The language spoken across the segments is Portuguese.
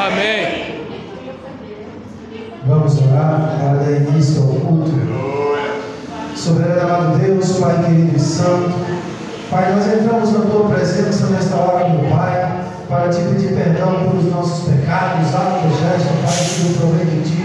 Amém. Vamos orar para dar início ao culto. Soberano amado Deus, Pai querido e santo, Pai, nós entramos na Tua presença nesta hora, meu Pai, para Te pedir perdão pelos nossos pecados, atos, gestos, Pai, que não provém de Ti,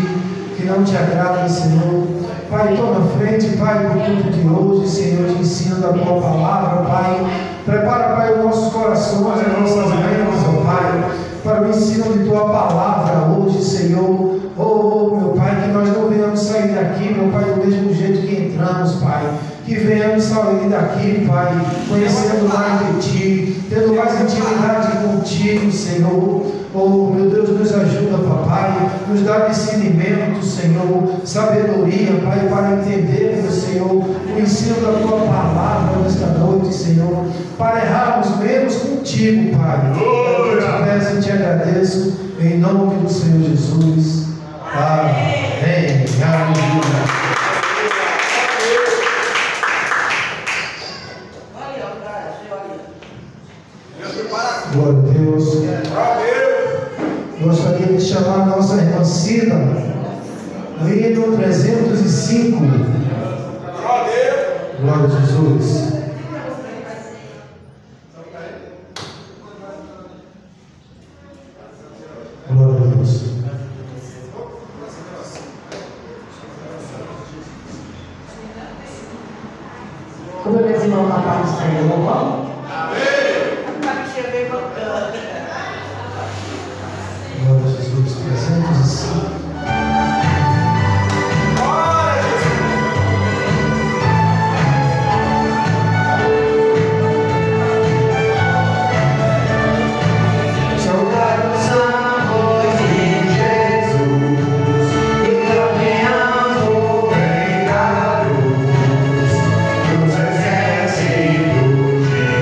que não Te agrada, Senhor. Pai, toma frente, Pai, por tudo de hoje, Senhor, te ensino da Tua palavra, Pai. Prepara, Pai, os nossos corações, as nossas mentes, ó Pai, para o ensino de Tua palavra hoje, Senhor. Oh, meu Pai, que nós não venhamos sair daqui, meu Pai, do mesmo jeito que entramos, Pai. Que venhamos sair daqui, Pai, conhecendo mais de Ti, tendo mais intimidade contigo, Senhor. Oh, meu Deus, nos ajuda, Papai, nos dá discernimento, Senhor, sabedoria, Pai, para entender, meu Senhor, o ensino da Tua palavra nesta noite, Senhor, para errarmos menos contigo, Pai. Eu te peço e te agradeço, em nome do Senhor Jesus. Amém. Aleluia. Glória a Deus. Gostaria de chamar a nossa irmã Cida, no hino 305. Glória a Jesus. Glória a Deus. Como meus irmãos na paz do Senhor, vamos? Glória a Jesus. 305. Nos exércitos de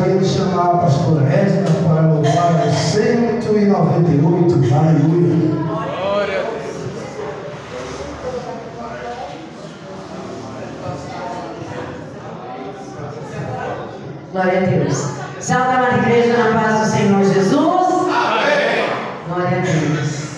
gostaria de chamar a pastora Edna para louvar o 198. Aleluia. Glória a Deus. Salve a igreja na paz do Senhor Jesus. Amém. Glória a Deus.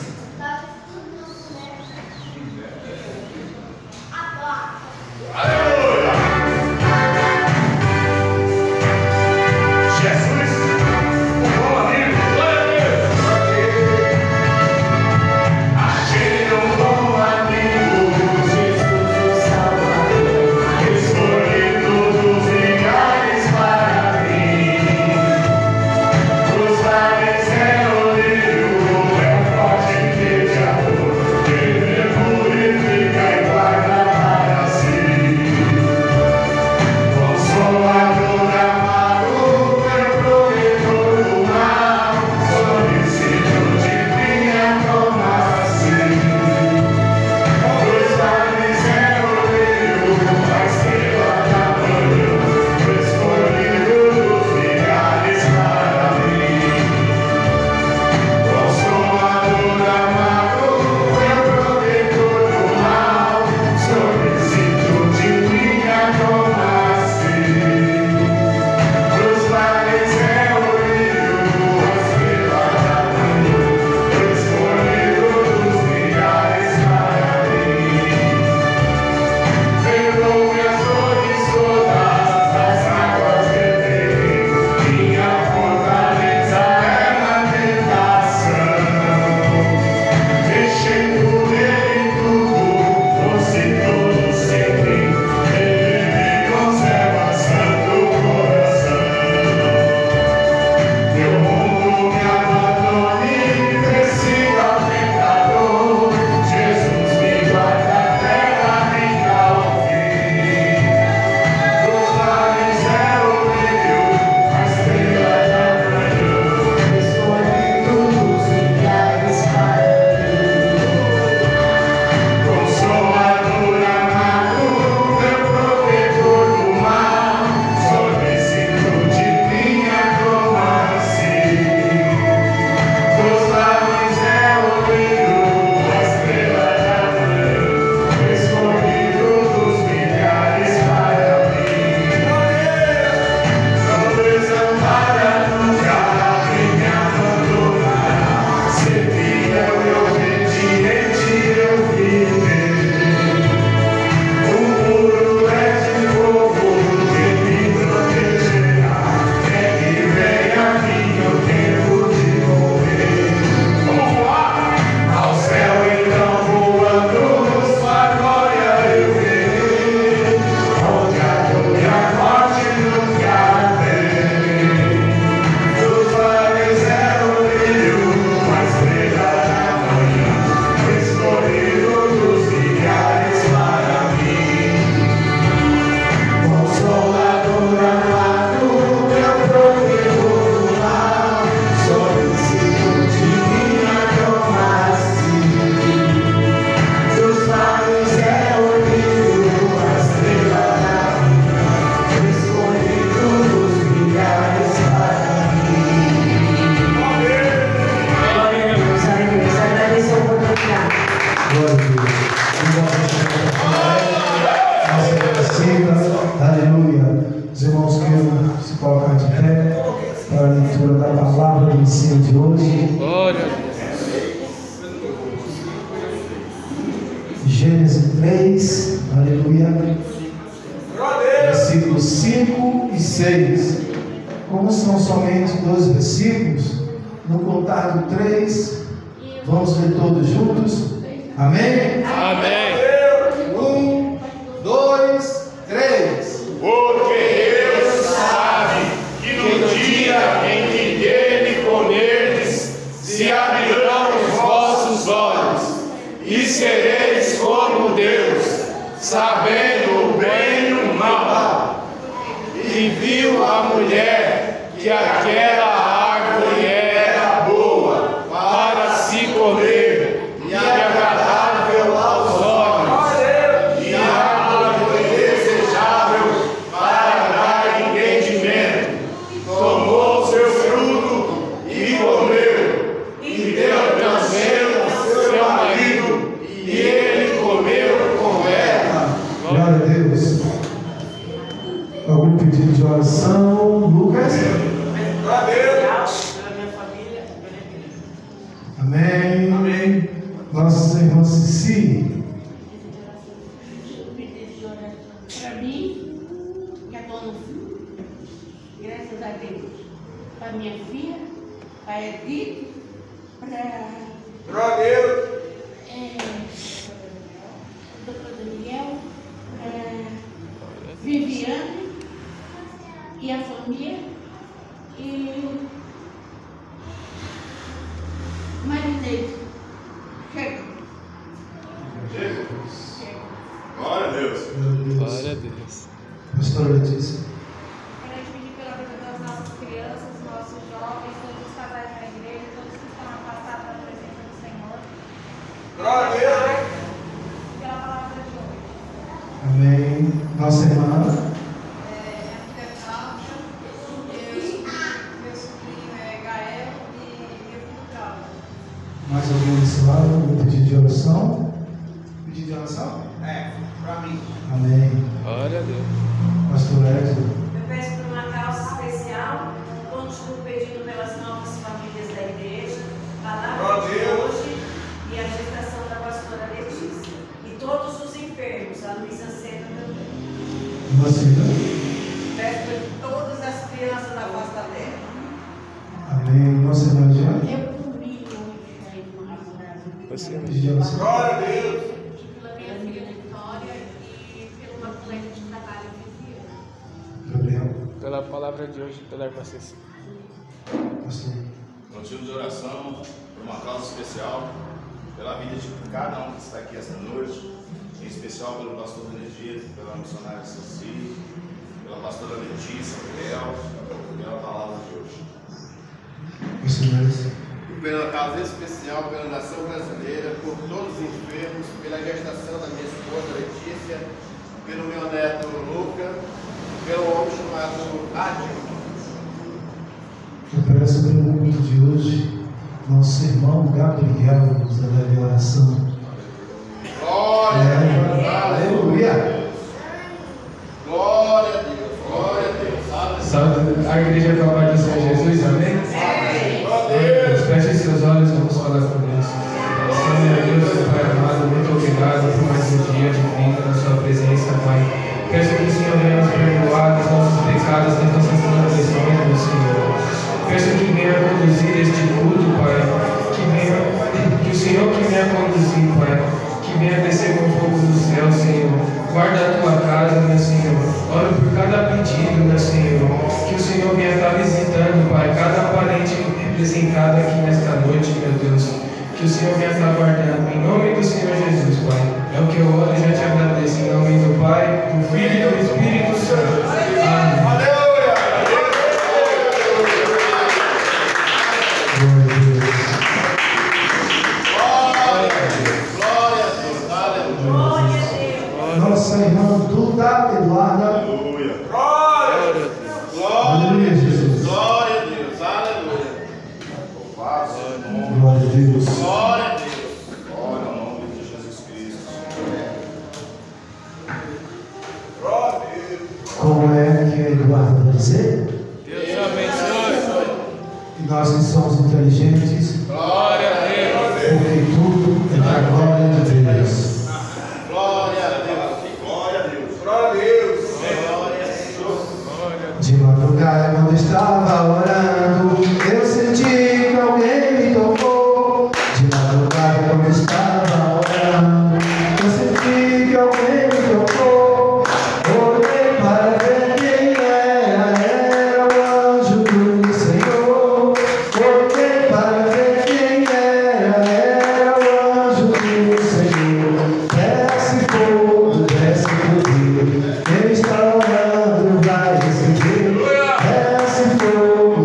Gênesis 3, aleluia, versículos 5 e 6. Como são somente 2 versículos, no contar do 3, vamos ler todos juntos. Amém? Amém. 1, 2, 3. Porque Deus sabe que no dia em que dele comerdes, se abrirão os vossos olhos, e sereis como Deus, sabendo o bem e o mal. E viu a mulher que aquela árvore era boa para se comer e agradável aos olhos, e árvore desejável para dar entendimento. Algum pedido de oração? Lucas? Amém. Amém. Nossa irmã Cici. Para mim, que estou no fim, graças a Deus. Para minha filha, para Edith, para Deus. Dr. Daniel, Viviane e a família e Marinês. Chega. Glória a Deus. Glória a Deus. Pastora Letícia. Quero te pedir pela vida das nossas crianças, nossos jovens, todos os casais da igreja, todos que estão afastados da presença do Senhor. Glória a Deus. Pela palavra de hoje. Amém. Nossa irmã. Minha filha Cláudia, meu sobrinho Gael e meu filho Cláudio. Mais alguém desse lado? Algum pedido de oração? Pedido de oração? Para mim. Amém. Glória a Deus. Pastor Edson. Eu peço por uma causa especial, continuo pedindo pelas novas famílias da igreja, palavra de hoje e a gestação da pastora Letícia. E todos os enfermos, a Luísa Sena também. Nossa irmã. Peço por todas as crianças da face da terra. Amém. Nossa irmã Jeane. Eu comi hoje aí no restaurante. Pedido de oração. Glória a Deus. Pela minha filha Vitória e pela colega de trabalho Viviane. Gabriel. Pela palavra de hoje, pela irmã Cecília. Pastor. Motivo de oração por uma causa especial, pela vida de cada um que está aqui esta noite, em especial pelo pastor René, pela missionária Cecília, pela pastora Letícia, Gabriel, pela palavra de hoje. Missionários. E pela causa especial, pela nação brasileira, por todos os enfermos, pela gestação da minha esposa Letícia, pelo meu neto Luca, pelo homem chamado Adil. Eu peço pelo culto de hoje, nosso irmão Gabriel nos leve a oração. Glória a Deus! Aleluia! Glória a Deus! Glória a Deus! Salve a igreja do Pai do Senhor Jesus, amém? Amém. Feche seus olhos, vamos falar com Deus. Senhor Deus, Pai amado, muito obrigado por mais um dia de vida na sua presença, Pai. Peço que o Senhor venha nos perdoar dos nossos pecados, das nossas transgressões, meu Senhor. Peço que venha conduzir este culto, Pai. Que o Senhor que venha conduzir, Pai. Que venha descer com fogo do céu, Senhor. Guarda a tua casa, meu Senhor. Oro por cada pedido, meu Senhor. Que o Senhor venha estar visitando, Pai, cada parente representado aqui nesta noite, meu Deus. Que o Senhor venha estar guardando. Em nome do Senhor Jesus, Pai. É o que eu oro e já te agradeço. Em nome do Pai, do Filho e do Espírito Santo. Amém. Nossa irmã Duda Eduarda. Aleluia. Aleluia, Jesus. Glória a Deus! Aleluia! Glória a Deus. Glória a Deus! Glória ao nome de Jesus Cristo. Como é que a Eduarda vai dizer? Deus abençoe. E nós que somos inteligentes, Glória a Deus. porque tudo é da glória de Deus. Glória a Deus! Glória a Deus. Glória a Deus! Glória a Deus! De madrugada, quando estava orando, eu senti que alguém me tocou. De madrugada, quando estava orando, eu senti que alguém me tocou. Olhei para ver quem era o anjo do Senhor. Olhei para ver quem era o anjo do Senhor. Desce fogo, desce poder. Quem está orando vai receber. Desce fogo,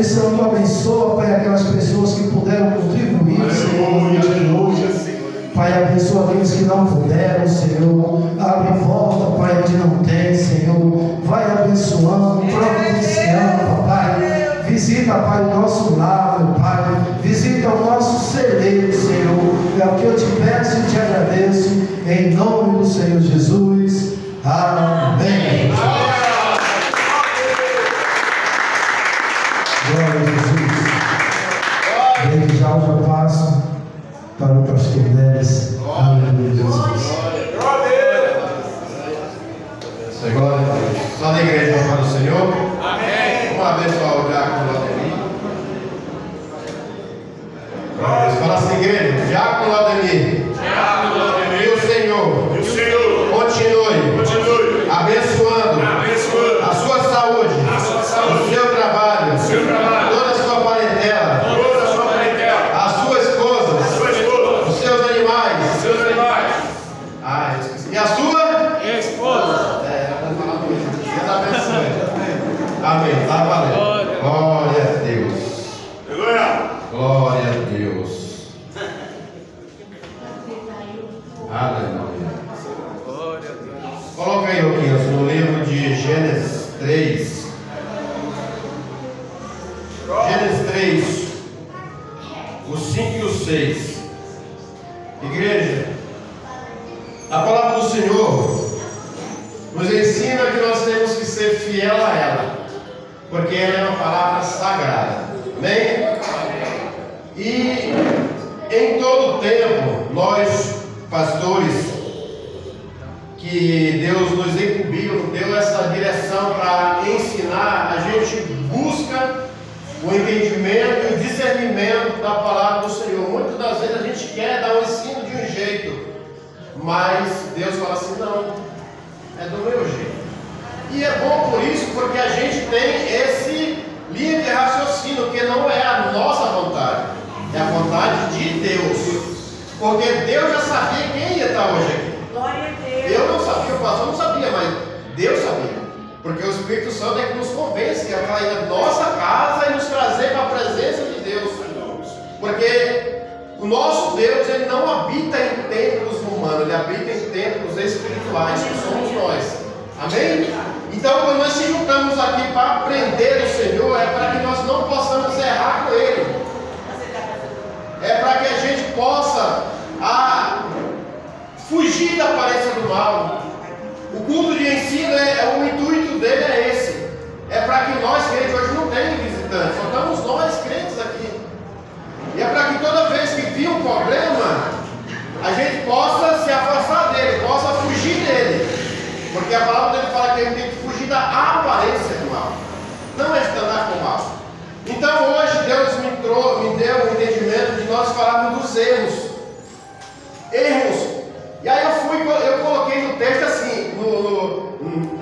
Espírito Santo, abençoa, Pai, aquelas pessoas que puderam contribuir, Senhor, Pai, abençoa aqueles que não puderam, Senhor. Abre porta, Pai, onde não tem, Senhor. Vai abençoando, providenciando, Pai. Visita, Pai, o nosso lar, meu Pai. Visita o nosso celeiro, Senhor. É o que eu te peço e te agradeço. Em nome do Senhor Jesus. Amém. Glória a Jesus. Desde já eu já passo para o pastor Neres. Aleluia, Jesus. Glória a Deus. Só na igreja para o Senhor. Amém. Vamos abençoar o diácono Laudemir. Fala assim, igreja. Diácono Laudemir. E o Senhor continue abençoando a sua saúde, o seu trabalho, toda a sua parentela, a sua esposa, os seus animais. Ah, eu esqueci. E a sua esposa. Deus abençoe. Amém. Tá valendo. Glória a Deus. Glória a Deus. Aleluia. Coloca aí, Luquinhas, no livro de Gênesis 3. Gênesis 3, o 5 e o 6. Igreja, a palavra do Senhor nos ensina que nós temos que ser fiel a ela, porque ela é uma palavra sagrada. Amém? E em todo tempo, nós, pastores, que Deus nos incumbiu, deu essa direção para ensinar, a gente busca o entendimento e o discernimento da palavra do Senhor. Muitas das vezes a gente quer dar um ensino de um jeito, mas Deus fala assim, não, é do meu jeito. E é bom por isso, porque a gente tem esse linha de raciocínio, que não é a nossa vontade, é a vontade de Deus. Porque Deus já sabia quem ia estar hoje aqui. Glória a Deus. Eu não sabia, o pastor não sabia, mas Deus sabia. Porque o Espírito Santo é que nos convence a cair na nossa casa e nos trazer para a presença de Deus. Porque o nosso Deus, ele não habita em templos humanos, ele habita em templos espirituais, que somos nós. Amém? Então, quando nós se juntamos aqui para aprender do Senhor, é para que nós não possamos errar com Ele. É para que a gente possa fugir da aparência do mal. O culto de ensino, o intuito dele é esse. É para que nós, crentes, hoje não tem visitantes, só estamos nós, crentes, aqui. E é para que toda vez que vir um problema, a gente possa se afastar dele, possa fugir dele. Porque a palavra dele fala que a gente tem que fugir da aparência do mal, não é de andar com o mal. Então hoje Deus me deu o entendimento de nós falarmos dos erros. E aí eu coloquei no texto assim,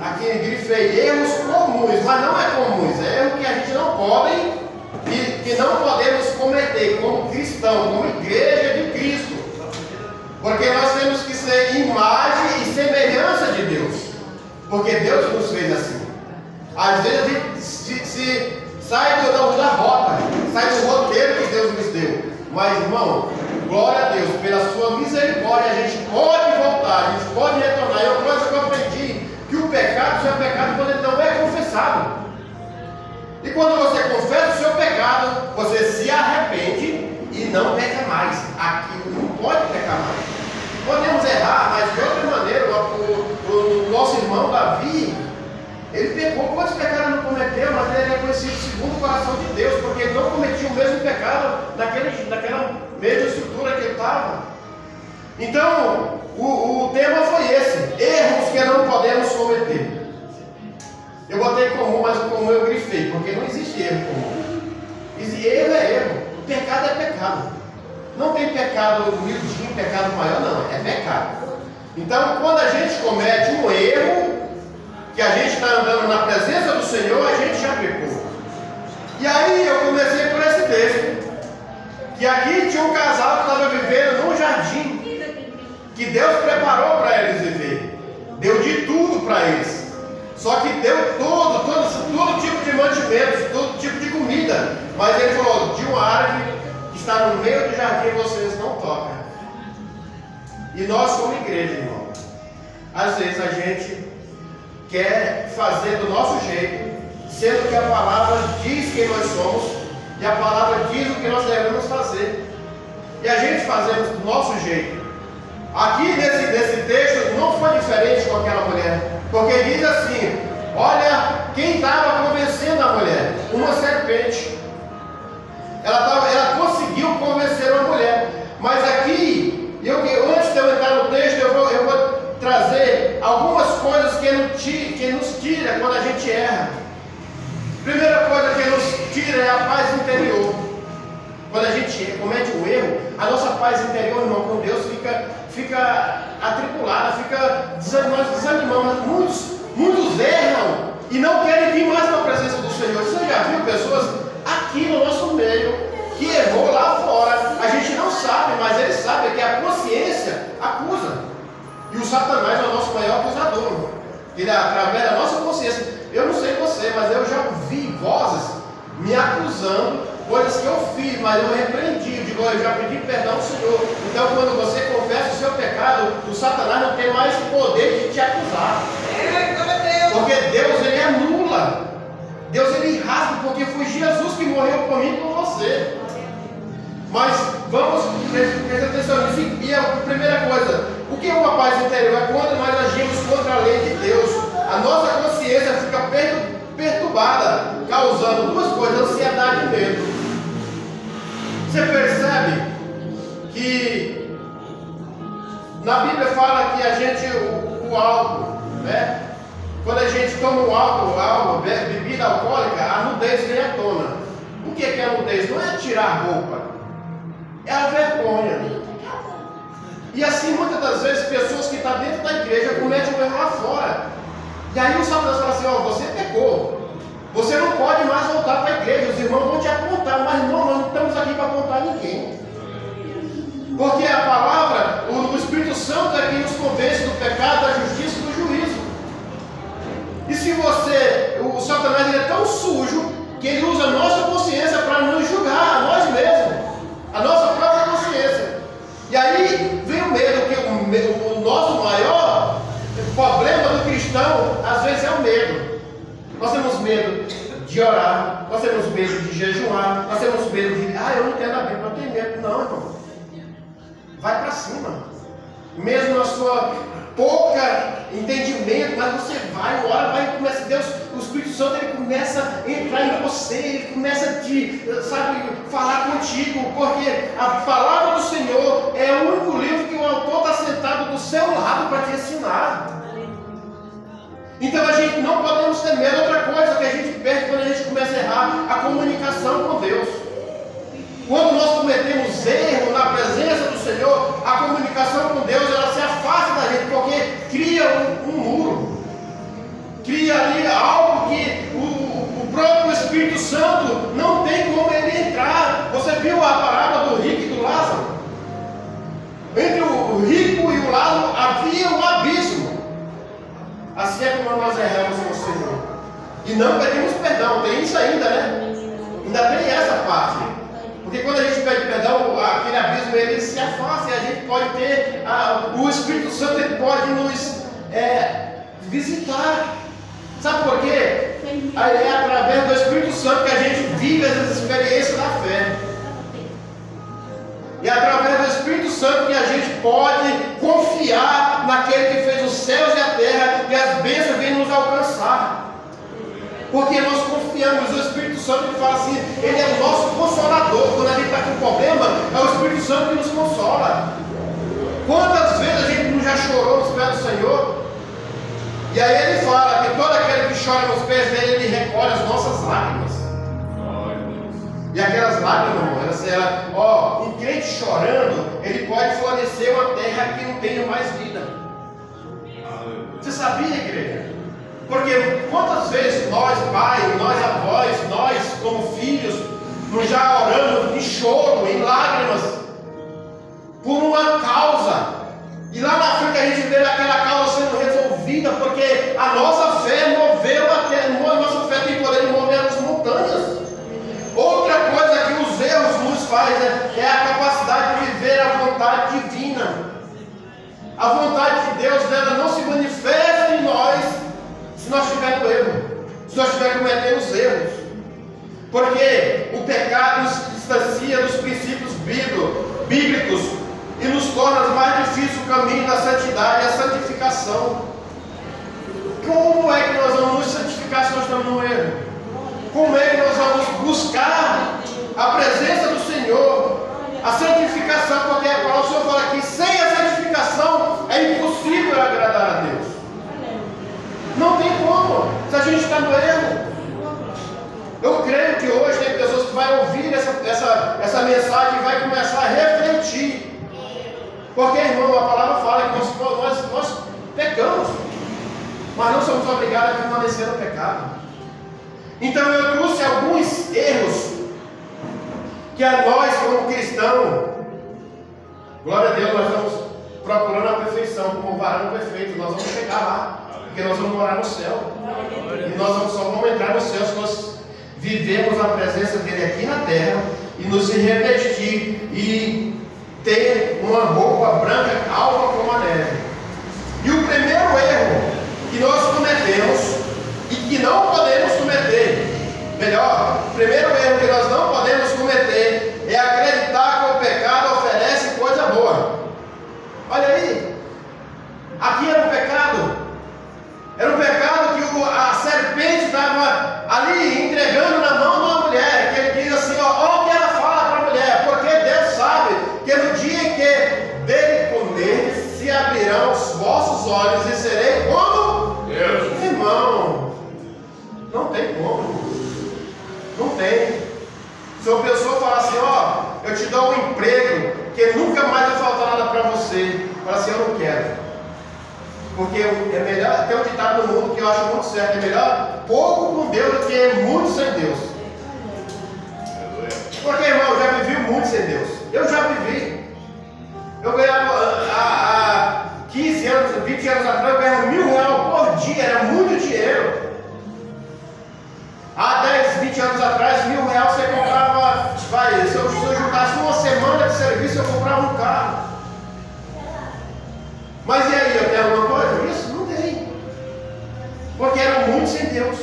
aqui grifei, erros comuns, mas não é comuns, é erro que a gente não pode, que não podemos cometer como cristão, como igreja de Cristo. Porque nós temos que ser imagem e semelhança de Deus. Porque Deus nos fez assim. Às vezes a gente se sai da rota, sai do roteiro que Deus nos deu. Mas, irmão, glória a Deus, pela sua misericórdia, a gente pode voltar, a gente pode retornar. E uma coisa que eu aprendi, que o pecado só é pecado quando ele não é confessado. E quando você confessa o seu pecado, você se arrepende e não peca mais. Aqui não pode pecar mais. Podemos errar, mas de outra maneira. O nosso irmão Davi, ele pecou. Quantos pecados não cometeu? Mas ele é reconhecido segundo o coração de Deus, porque ele não cometia o mesmo pecado naquela mesma estrutura que ele estava. Então, o tema foi esse: erros que não podemos cometer. Eu botei comum, mas o comum eu grifei, porque não existe erro comum. Erro é erro, pecado é pecado. Não tem pecado humildinho, pecado maior, não, é pecado. Então, quando a gente comete um erro, que a gente está andando na presença do Senhor, a gente já pecou. E aí eu comecei por esse texto, que aqui tinha um casal que estava vivendo num jardim, que Deus preparou para eles viver, deu de tudo para eles. Só que deu todo tipo de mantimentos, todo tipo de comida. vida, mas ele falou, de uma árvore que está no meio do jardim vocês não tocam. E nós como igreja, irmão, às vezes a gente quer fazer do nosso jeito, sendo que a palavra diz quem nós somos, e a palavra diz o que nós devemos fazer. E a gente fazemos do nosso jeito. Aqui nesse texto não foi diferente com aquela mulher, porque diz assim, olha quem estava convencendo a mulher, uma serpente. Ela conseguiu convencer uma mulher. Mas aqui, antes de eu entrar no texto, eu vou trazer algumas coisas que nos tira quando a gente erra. Primeira coisa que nos tira é a paz interior. Quando a gente comete um erro, a nossa paz interior, irmão, com Deus fica atribulada, nós desanimamos. Muitos erram e não querem vir mais na presença do Senhor. Você já viu pessoas aqui no nosso meio que errou lá fora? A gente não sabe, mas eles sabem que a consciência acusa. E o Satanás é o nosso maior acusador. Ele, através da nossa consciência, eu não sei você, mas eu já ouvi vozes me acusando, coisas que eu fiz, mas eu repreendi, eu já pedi perdão ao Senhor. Então, quando você confessa o seu pecado, o Satanás não tem mais poder de te acusar. Porque Deus, ele anula. Deus, ele rasga, porque foi Jesus que morreu por mim e por você. Mas vamos prestar atenção nisso. E a primeira coisa, o que é uma paz interior? É quando nós agimos contra a lei de Deus. A nossa consciência fica perturbada, causando duas coisas, ansiedade e medo. Você percebe que na Bíblia fala que a gente, o álcool, né? Quando a gente toma um álcool, bebida alcoólica, a nudez vem à tona. O que é a nudez? Não é tirar roupa, é a vergonha. E assim, muitas das vezes, pessoas que estão dentro da igreja cometem um erro lá fora. E aí o Satanás fala assim, você pecou. Você não pode mais voltar para a igreja. Os irmãos vão te apontar, mas não, nós não estamos aqui para apontar ninguém. Porque a palavra, o Espírito Santo é quem nos convence do pecado, da justiça e do juízo. E se o Satanás ele é tão sujo que ele usa a nossa consciência para nos julgar, a nós mesmos, a nossa própria consciência. E aí vem o medo, que o nosso maior problema do cristão, às vezes, é o medo. Nós temos medo de orar, nós temos medo de jejuar, nós temos medo de, eu não entendo a Bíblia, eu tenho medo. Não, irmão. Vai para cima. Mesmo na sua pouca entendimento, mas você vai, ora, vai e começa, Deus, o Espírito Santo, ele começa a entrar em você, ele começa a te, falar contigo, porque a palavra do Senhor é o único livro que o autor está sentado do seu lado para te ensinar. Então a gente não podemos ter medo. Outra coisa que a gente perde quando a gente começa a errar, a comunicação com Deus. Quando nós cometemos erro na presença do Senhor, a comunicação com Deus, ela se afasta da gente, porque cria um muro. Cria ali algo que o próprio Espírito Santo não tem como ele entrar. Você viu a parábola do rico e do Lázaro? Entre o rico e o Lázaro havia um abismo. Assim é como nós erramos com o Senhor. E não pedimos perdão. Tem isso ainda, né? Ainda tem essa parte. Porque quando a gente pede perdão, aquele abismo ele se afasta e a gente pode ter, o Espírito Santo ele pode nos visitar. Sabe por quê? É através do Espírito Santo que a gente vive essas experiências da fé. E é através do Espírito Santo que a gente pode confiar naquele que fez os céus e a terra, e as bênçãos vêm nos alcançar. Porque nós confiamos. O Espírito Santo, ele fala assim, ele é o nosso consolador. Quando a gente está com problema, é o Espírito Santo que nos consola. Quantas vezes a gente não já chorou nos pés do Senhor? E aí ele fala que todo aquele que chora nos pés dele, ele recolhe as nossas lágrimas. E aquelas lágrimas, irmão, um crente chorando, ele pode florescer uma terra que não tenha mais vida. Você sabia, igreja? Porque quantas vezes nós, pais, nós avós, nós como filhos, nós já oramos em choro, em lágrimas, por uma causa. E lá na frente a gente vê aquela causa sendo resolvida, porque a nossa fé moveu a terra, a nossa fé tem poder de mover as montanhas. Outra nós é a capacidade de viver a vontade divina. A vontade de Deus, ela não se manifesta em nós se nós estivermos no erro, se nós estivermos cometendo os erros. Porque o pecado nos distancia dos princípios bíblicos e nos torna mais difícil o caminho da santidade e a santificação. Como é que nós vamos nos santificar se nós estamos no erro? Como é que nós vamos buscar a presença do Senhor, a santificação? Porque a palavra do Senhor fala que sem a santificação é impossível agradar a Deus. Não tem como, se a gente está no erro. Eu creio que hoje tem pessoas que vão ouvir essa mensagem e vai começar a refletir. Porque, irmão, a palavra fala que nós pecamos, mas não somos obrigados a permanecer no pecado. Então eu trouxe alguns erros que a nós, como cristãos, glória a Deus, nós estamos procurando a perfeição, como um varão perfeito. Nós vamos chegar lá, porque nós vamos morar no céu. E nós só vamos entrar no céu se nós vivemos a presença dele aqui na terra e nos revestir e ter uma roupa branca alva como a neve. E o primeiro erro que nós cometemos e que não podemos cometer, melhor, o primeiro erro que nós não podemos cometer é acreditar que o pecado oferece coisa boa. Olha aí, aqui era um pecado. Era um pecado que a serpente estava ali entregando na mão de uma mulher, que ele diz assim, ó o que ela fala para a mulher, porque Deus sabe que no dia em que dele comer, se abrirão os vossos olhos e serei como Deus. Irmão, não tem como. Não tem. Se uma pessoa falar assim, ó, eu te dou um emprego que nunca mais vai faltar nada para você, fala assim, eu não quero. Porque é melhor, tem um ditado no mundo que eu acho muito certo, é melhor pouco com Deus do que muito sem Deus. Porque, irmão, eu já vivi muito sem Deus. Eu já vivi. Eu ganhava há 15 anos, 20 anos atrás, eu ganhava R$1.000 por dia, era muito dinheiro. Há 10, 20 anos atrás, R$1.000 você comprava, se eu juntasse uma semana de serviço, eu comprava um carro. Mas e aí, eu tenho alguma coisa? Isso? Não tem. Porque era muito sem Deus.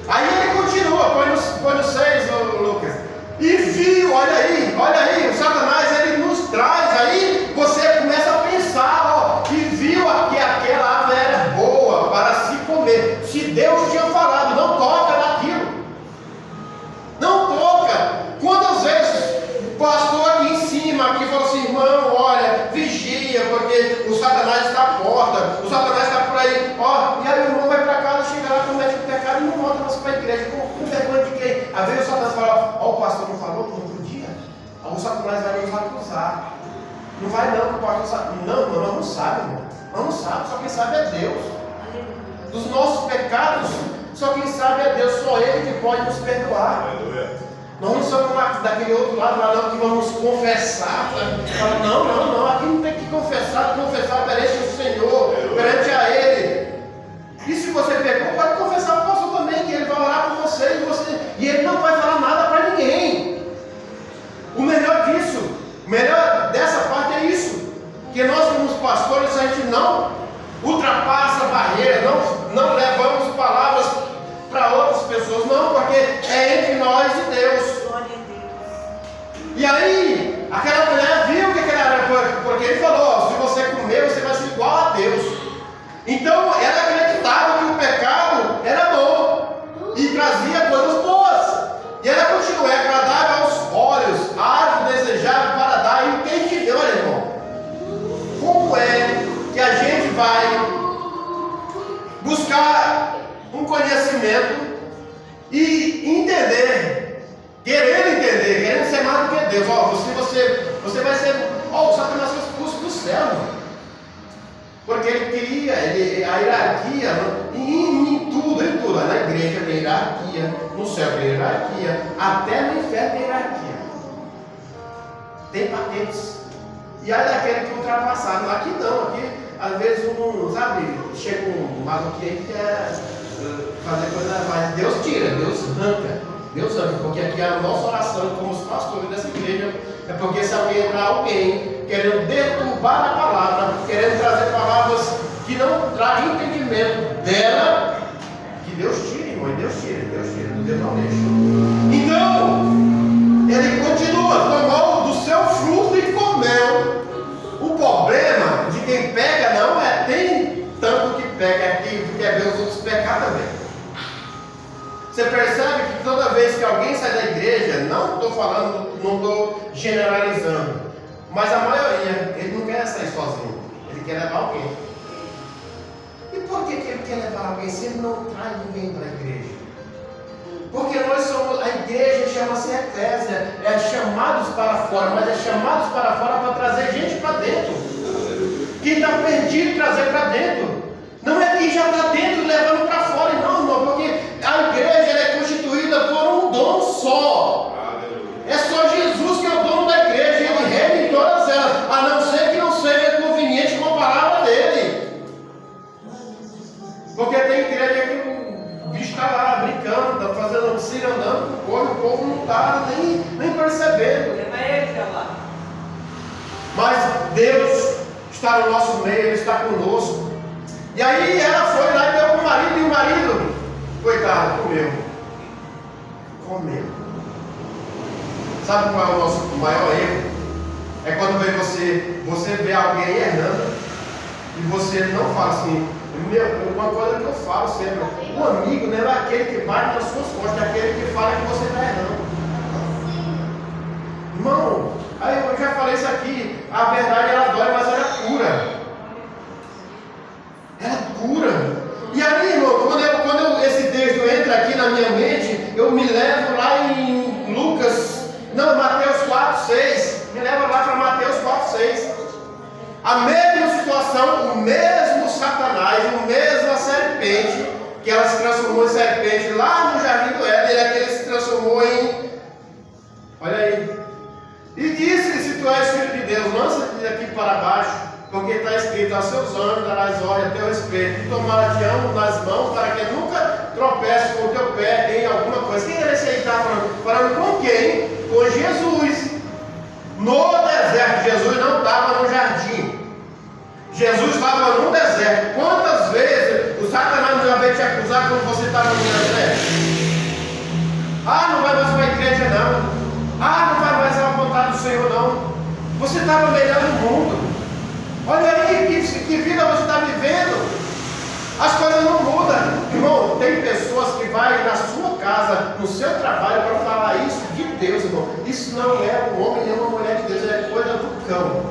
Aí ele continua, põe no 6, Lucas. E viu, olha aí, o Satanás ele nos traz, aí você começa a pensar, ó, e viu que aquela ave era boa para se comer. Se Deus tinha falado, não toca naquilo. Não toca. Quantas vezes o pastor aqui em cima aqui falou assim, irmão, olha, vigia, porque o Satanás está à porta, o Satanás está por aí, ó, e aí o irmão vai para casa, chega lá, comete o pecado e não volta mais para a igreja, com vergonha de quem? Às vezes o Satanás fala, ó, o pastor não falou que não podia, aí o Satanás vai nos acusar, não vai não, que o pastor sabe, não, nós não sabemos, irmão, nós não sabemos, só quem sabe é Deus, dos nossos pecados, só quem sabe é Deus, só Ele que pode nos perdoar. Nós não somos daquele outro lado lá não, que vamos confessar. Fala, não, aqui não tem que confessar perante o Senhor, perante a Ele. E se você pecou, pode confessar ao pastor também, que ele vai orar por você e ele não vai falar nada para ninguém. O melhor disso, o melhor dessa parte é isso, que nós como pastores, a gente não ultrapassa a barreira, não levamos palavras para outras pessoas, não, porque é entre nós e Deus. E aí, aquela mulher viu que aquela era, porque ele falou, se você comer, você vai ser igual a Deus. Então, ela acreditava que o pecado era bom e trazia coisas boas. E ela continua, é agradável aos olhos, árvore desejável para dar entendimento. Olha, irmão, como é que a gente vai buscar um conhecimento e entender, querendo ser mais do que Deus. Ó, você vai ser, ó, o Satanás foi expulso do céu, porque ele queria a hierarquia em tudo, na igreja tem hierarquia, no céu tem hierarquia, até no inferno tem hierarquia, tem patentes. E aí daquele que ultrapassaram, aqui não, aqui às vezes chega um maluquinho que quer fazer coisa, mas Deus tira, Deus arranca. Deus ama, porque aqui a nossa oração, como os pastores dessa igreja, é porque se alguém entrar alguém querendo deturbar a palavra, querendo trazer palavras que não trazem entendimento dela, que Deus tire, irmão, Deus tira, Deus não deixa. Então, ele continua, tomou do seu fruto e comeu. O problema de quem pega não é tem tanto que pega, é que quer ver os outros pecar também. Você percebe que toda vez que alguém sai da igreja, não estou falando, não estou generalizando, mas a maioria, ele não quer sair sozinho, ele quer levar alguém. E por que ele quer levar alguém se ele não traz ninguém para a igreja? Porque nós somos, a igreja chama-se eclésia, é chamados para fora, mas é chamados para fora para trazer gente para dentro. Quem está perdido, trazer para dentro. Não é quem já está dentro levando para fora, não, irmão, porque a igreja ela é constituída por um dom só. É só Jesus que é o dono da igreja, ele reina em todas elas, a não ser que não seja conveniente com a palavra dele. Porque tem igreja que o bicho está lá brincando, está fazendo cirandando com o povo não está nem percebendo. Mas Deus está no nosso meio, Ele está conosco. E aí ela foi lá e deu para o marido, e o marido, coitado, comeu. Sabe qual é o nosso maior erro? É quando você vê alguém errando e você não fala assim. Uma coisa que eu falo sempre: o amigo não é aquele que bate nas suas costas, é aquele que fala que você está errando. Irmão, aí eu já falei isso aqui, a verdade ela dói, mas ela cura. Ela cura. E aí, irmão, quando esse texto entra aqui na minha mente, eu me levo lá em Mateus 4:6. Me leva lá para Mateus 4:6. A mesma situação, o mesmo Satanás, a mesma serpente, que ela se transformou em serpente lá no jardim do Éden, é que ele se transformou em. Olha aí. E disse: se tu és filho de Deus, lança-te daqui para baixo, porque está escrito: a seus anjos darás ordem a teu respeito, e tomará-te nas mãos, para que nunca tropece com o teu pé em alguma coisa. Quem era esse aí que está falando? Falando com quem? Com Jesus. No deserto. Jesus não estava no jardim. Jesus estava no deserto. Quantas vezes o Satanás já veio te acusar quando você estava no deserto? Ah, não vai mais para a igreja não. Ah, não vai mais à vontade do Senhor não. Você estava melhor no mundo. Olha aí que vida você está vivendo. As coisas não mudam. Irmão, tem pessoas que vão na sua casa, no seu trabalho, para falar isso de Deus, irmão. Isso não é um homem nem uma mulher de Deus, é coisa do cão.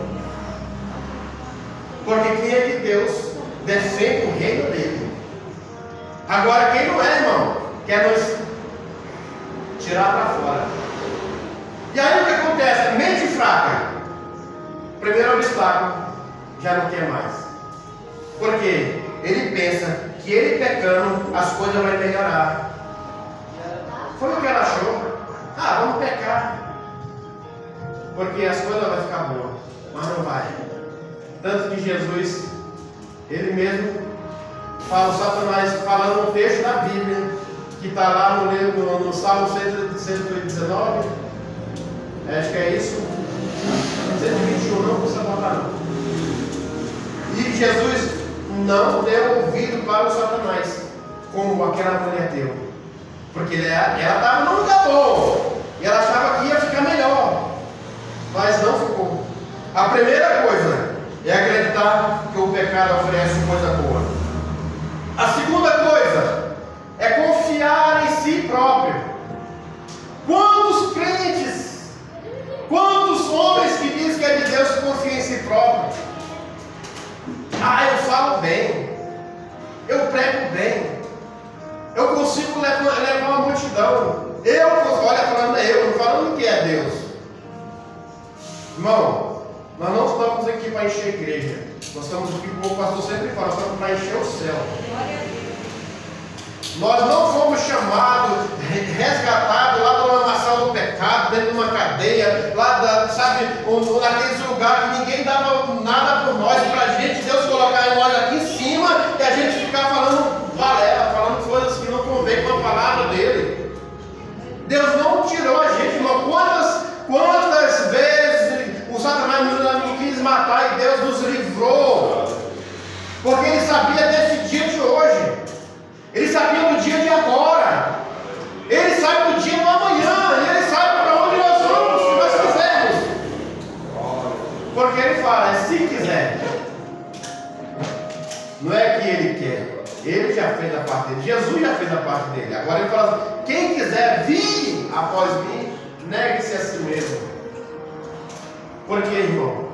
Porque quem é de Deus defende o reino dele. Agora quem não é, irmão, quer nos tirar para fora. E aí o que acontece? Mente fraca. Primeiro obstáculo, já não quer mais. Por quê? Ele pensa que ele pecando, as coisas vão melhorar. Foi o que ela achou. Ah, vamos pecar, porque as coisas vão ficar boas. Mas não vai. Tanto que Jesus, ele mesmo fala, o Satanás falando um texto da Bíblia, que está lá no Salmo 119, acho que é isso, 121, não precisa botar não. E Jesus não deu ouvido para o Satanás, como aquela mulher deu, porque ela estava num lugar bom, e ela achava que ia ficar melhor, mas não ficou. A primeira coisa é acreditar que o pecado oferece coisa boa. A segunda coisa é confiar em si próprio. Quantos crentes, quantos homens que dizem que é de Deus confiam em si próprio? Ah, eu falo bem, eu prego bem, eu consigo levar uma multidão. Não falando que é Deus. Irmão, nós não estamos aqui para encher a igreja. Nós estamos aqui, como o pastor sempre fala, nós estamos para encher o céu. Nós não fomos chamados, resgatados lá da lamaçal do pecado, dentro de uma cadeia, lá naqueles lugares que ninguém dava nada por nós, para a gente, Deus colocar nós aqui em cima e a gente ficar falando balela, falando coisas que não convém com a palavra dele. dele. Agora ele fala assim, quem quiser vir após mim, negue-se a si mesmo. Por quê, irmão?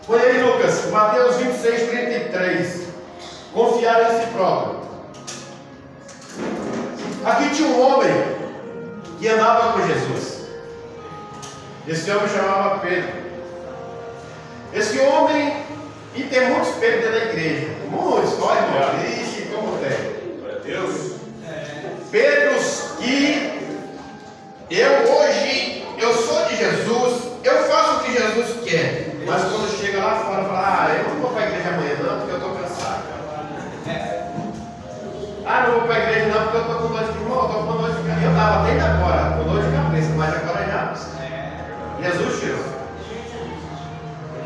Põe aí, Lucas, Mateus 26, 33. Confiar em si próprio. Aqui tinha um homem que andava com Jesus. Esse homem chamava Pedro. Esse homem, e tem muitos Pedro dentro da igreja. Muitos, olha, irmão. Ixi, como tem. Glória a Deus. Pedros que eu sou de Jesus, eu faço o que Jesus quer. Mas quando chega lá fora, fala, eu não vou para a igreja amanhã não, porque eu estou cansado. Não vou para a igreja não, porque eu estou com dor de cabeça. Eu estou com dor de cabeça. Eu estava até agora com dor de cabeça, mas agora já. Jesus tirou.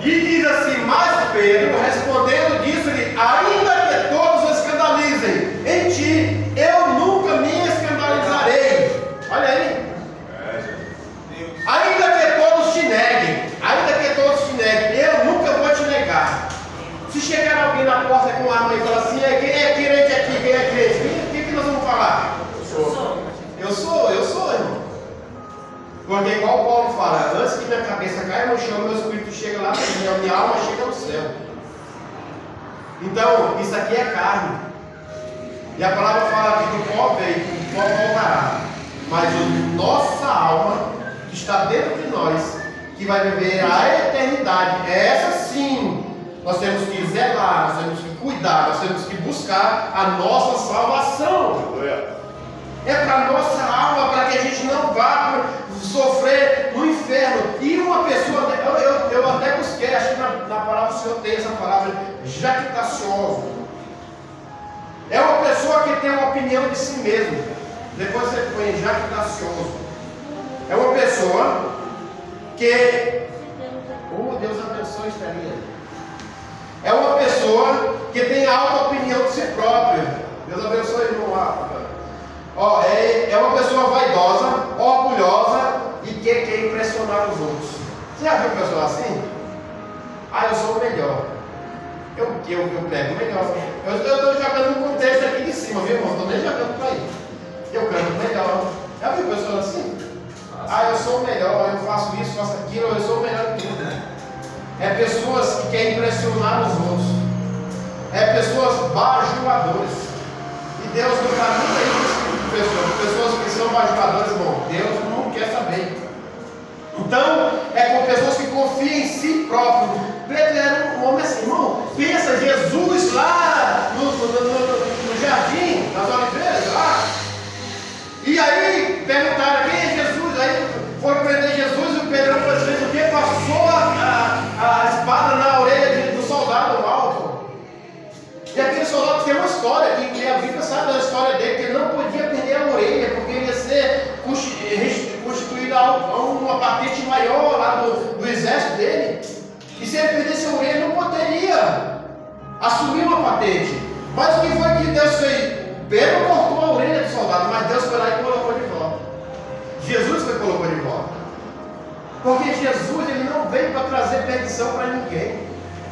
E diz assim, mas Pedro, respondendo disso, ele, ainda que todos o escandalizem, em ti eu nunca me escandalizarei. Olha aí. Ainda que todos te neguem, eu nunca vou te negar. Se chegar alguém na porta com arma e falar assim, quem é crente aqui, quem é crente? O que nós vamos falar? Eu sou, irmão. Porque igual Paulo fala, antes que minha cabeça caia no chão, meu espírito chega lá, minha alma chega no céu. Então, isso aqui é carne. E a palavra fala que do pó veio, do pó voltará. Mas a nossa alma, que está dentro de nós, que vai viver a eternidade, essa sim, nós temos que zelar, nós temos que cuidar, nós temos que buscar a nossa salvação. É para a nossa alma, para que a gente não vá sofrer no inferno. E uma pessoa, eu até busquei, acho que na palavra do Senhor tem essa palavra, jactacioso. É uma pessoa que tem uma opinião de si mesmo. Depois você põe jactacioso. É uma pessoa que, Deus abençoe, Estelinha. É uma pessoa que tem alta opinião de si própria. Deus abençoe, irmão Rafa. É uma pessoa vaidosa, orgulhosa e que quer impressionar os outros. Você já viu uma pessoa assim? Eu sou o melhor. Eu pego o melhor. Eu estou jogando no contexto aqui de cima, viu, irmão? Estou nem jogando para aí. Eu canto melhor. Já viu pessoas assim? Eu sou o melhor, eu faço isso, faço aquilo, eu sou o melhor de tudo. É pessoas que querem impressionar os outros. É pessoas bajuladores. E Deus não está muito aí com esse tipo de pessoas que são bajuladores, irmão. Deus não quer saber. Então, é com pessoas que confiam em si próprio. Pedro era um homem assim, irmão. Pensa, Jesus lá no jardim, nas oliveiras, lá. E aí, perguntaram quem é Jesus. Aí foram prender Jesus e o Pedro fez o quê? Passou a espada na orelha do soldado no alto. E aquele soldado tem uma história, que a Bíblia sabe da história dele, que ele não podia perder a orelha, porque ele ia ser constituído a uma patente maior lá do exército dele. E se ele perdesse a orelha, ele não poderia assumir uma patente. Mas o que foi que Deus fez? Pedro cortou a orelha do soldado, mas Deus foi lá e colocou de volta. Jesus foi e colocou de volta. Porque Jesus, ele não veio para trazer perdição para ninguém.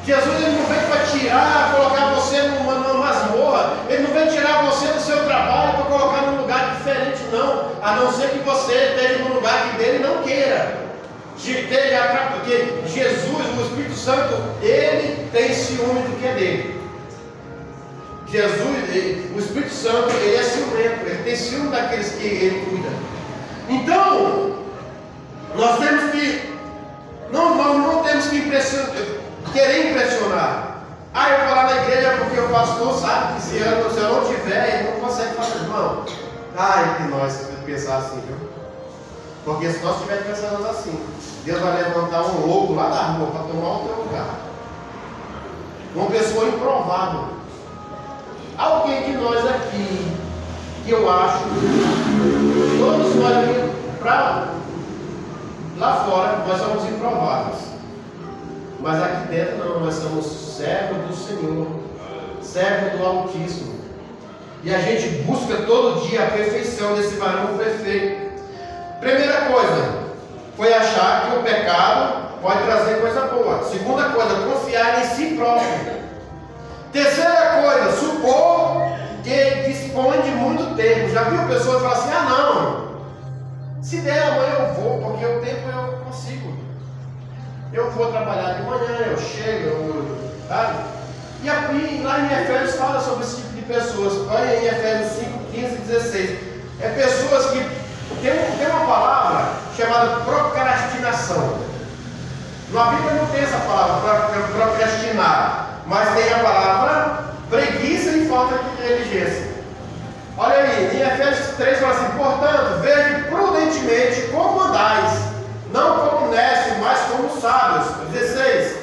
Jesus, ele não veio para tirar, colocar você numa masmorra. Ele não veio tirar você do seu trabalho para colocar num lugar diferente, não. A não ser que você esteja num lugar que dele não queira. Porque Jesus, o Espírito Santo, ele tem ciúme do que é dele. Jesus, o Espírito Santo, ele é ciumento, ele tem ciúme daqueles que ele cuida. Então, nós temos que, não temos que querer impressionar. Eu vou lá na igreja porque o pastor sabe que se eu não tiver, ele não consegue fazer, irmão. Que nós pensar assim, viu? Porque se nós estivermos pensando assim, Deus vai levantar um louco lá da rua para tomar o teu lugar. Uma pessoa improvável. Alguém que nós aqui, que eu acho, todos nós aqui, lá fora, nós somos improváveis. Mas aqui dentro não, nós somos servos do Senhor, servos do Altíssimo. E a gente busca todo dia a perfeição desse varão perfeito. Primeira coisa, foi achar que o pecado pode trazer coisa boa. Segunda coisa, confiar em si próprio. Terceira coisa, supor que dispõe de muito tempo. Já viu pessoas que falam assim: ah, não, se der amanhã eu vou, porque o tempo eu consigo. Eu vou trabalhar de manhã, eu chego, sabe? E lá em Efésios fala sobre esse tipo de pessoas. Olha em Efésios 5, 15 e 16. É pessoas que tem uma palavra chamada procrastinação. Na Bíblia não tem essa palavra procrastinar, mas tem a palavra preguiça e falta de inteligência. Olha aí, em Efésios 3 fala assim: portanto, vede prudentemente como andais, não como necios, mas como sábios. 16.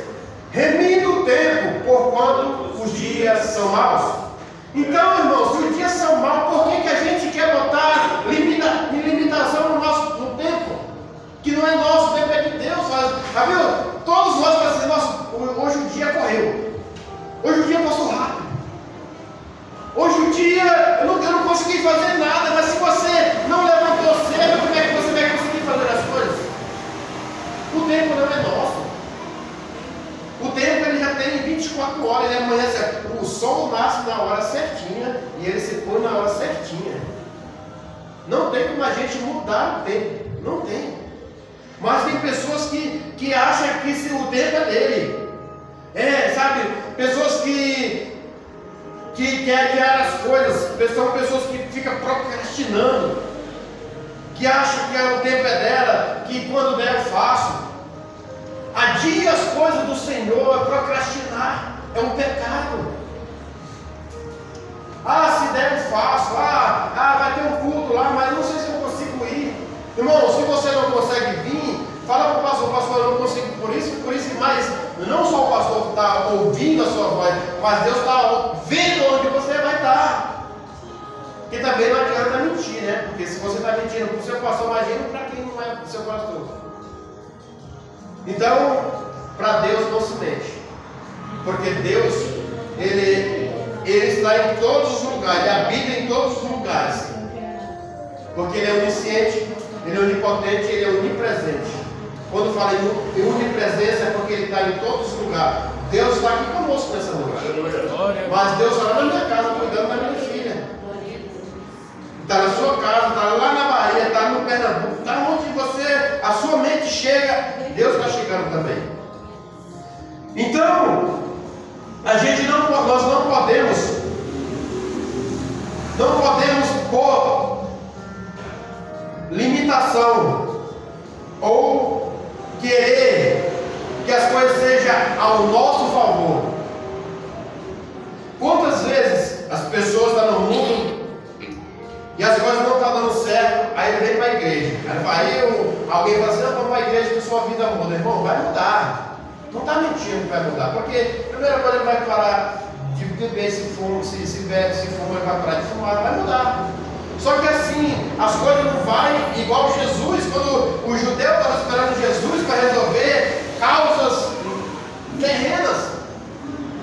Remindo o tempo, porquanto os dias são maus. Então, irmãos, se os dias são maus, por que a gente quer botar limitação no tempo? Que não é nosso, o tempo é de Deus. Sabe? Todos nós pensamos: nossa, hoje o dia correu. Hoje o dia passou rápido. Hoje o dia eu não consegui fazer nada, mas se você não levantou cedo, como é que você vai conseguir fazer as coisas? O tempo não é nosso. O tempo ele já tem 24 horas, ele amanhece. O sol nasce na hora certinha e ele se põe na hora certinha. Não tem como a gente mudar o tempo. Não tem. Mas tem pessoas que acham que o tempo é dele. Sabe? Pessoas que querem adiar as coisas. São pessoas que ficam procrastinando. Que acham que o tempo é dela, que quando der eu faço. Adia as coisas do Senhor, procrastinar é um pecado. Ah, se der eu faço. Vai ter um culto lá, mas não sei se eu consigo ir. Irmão, se você não consegue vir, fala para o pastor, eu não consigo por isso, mas não só o pastor está ouvindo a sua voz, mas Deus está vendo onde você vai estar. Que também não adianta mentir, né? Porque se você está mentindo para o seu pastor, imagina para quem não é seu pastor. Então, para Deus não se mente, porque Deus, ele está em todos os lugares, Ele habita em todos os lugares, porque Ele é onisciente, Ele é onipotente, Ele é onipresente. Quando fala em onipresença é porque Ele está em todos os lugares. Deus está aqui conosco nessa noite, mas Deus está na minha casa cuidando da minha filha, está na sua casa, está lá na Bahia, está no Pernambuco, está onde a sua mente chega, Deus está chegando também. Então, nós não podemos pôr limitação ou querer que as coisas sejam ao nosso favor. Quantas vezes as pessoas estão no mundo e as coisas não estão dando certo, aí ele vem para a igreja. Alguém fala assim: não, vamos para a igreja que sua vida muda. Irmão, vai mudar. Não está mentindo que vai mudar. Porque a primeira coisa, ele vai parar de beber se fuma, se bebe, se fuma, ele vai parar de fumar, vai mudar. Só que assim, as coisas não vai igual Jesus, quando o judeu estava esperando Jesus para resolver causas terrenas.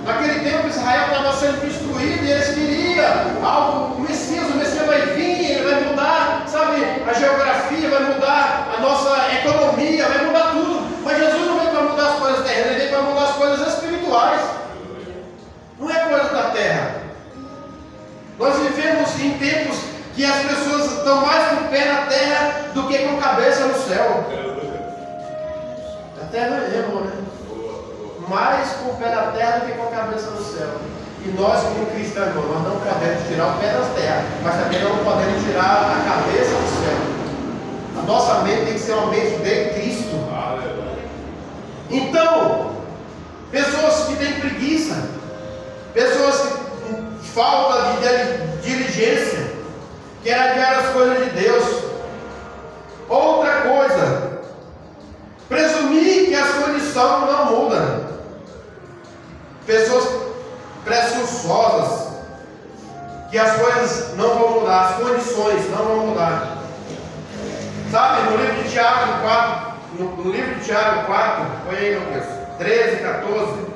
Naquele tempo Israel estava sendo destruído e eles queriam o Messias vai vir, ele vai mudar, sabe, a geografia, vai mudar a nossa economia, vai mudar tudo. Mas Jesus não veio para mudar as coisas terrenas, ele veio para mudar as coisas espirituais. Não é coisa da terra. Nós vivemos em tempos que as pessoas estão mais com o pé na terra do que com a cabeça no céu. A terra é mesmo, né? Mais com o pé na terra do que com a cabeça no céu. E nós, como cristãos, nós não podemos tirar o pé das terras, mas também não podemos tirar a cabeça do céu. A nossa mente tem que ser uma mente de Cristo. Então, pessoas que têm preguiça, pessoas que falta de diligência, querem adiar as coisas de Deus. Outra coisa, presumir que as condições não mudam. Pessoas presunçosas, que as coisas não vão mudar, as condições não vão mudar. Sabe, no livro de Tiago 4, no livro de Tiago 4, foi aí, meu Deus, 13, 14,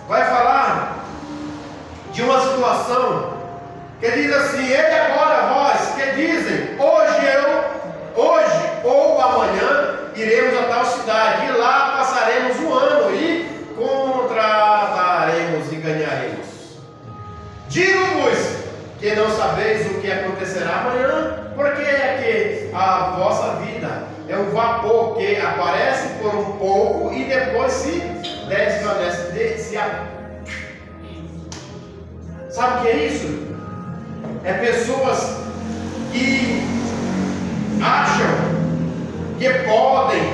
vai falar de uma situação que diz assim: ele agora vós que dizem, hoje ou amanhã iremos a tal cidade, e lá passaremos um ano e contrataremos e ganharemos. Digo-vos que não sabeis aparece por um pouco e depois se desvanece. Sabe o que é isso? É pessoas que acham que podem,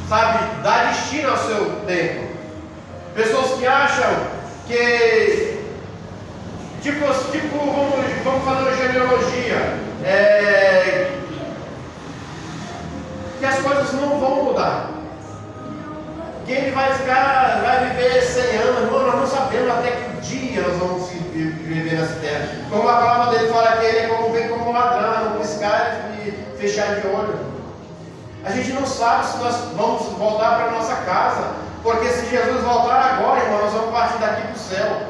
sabe, dar destino ao seu tempo. Pessoas que acham que, vamos fazer uma genealogia, que as coisas não vão mudar. Que ele vai viver 100 anos, irmão, nós não sabemos até que dia nós vamos viver nessa terra. Como a palavra dele fala que ele vem como um ladrão, não piscar e fechar de olho. A gente não sabe se nós vamos voltar para a nossa casa, porque se Jesus voltar agora, irmão, nós vamos partir daqui para o céu.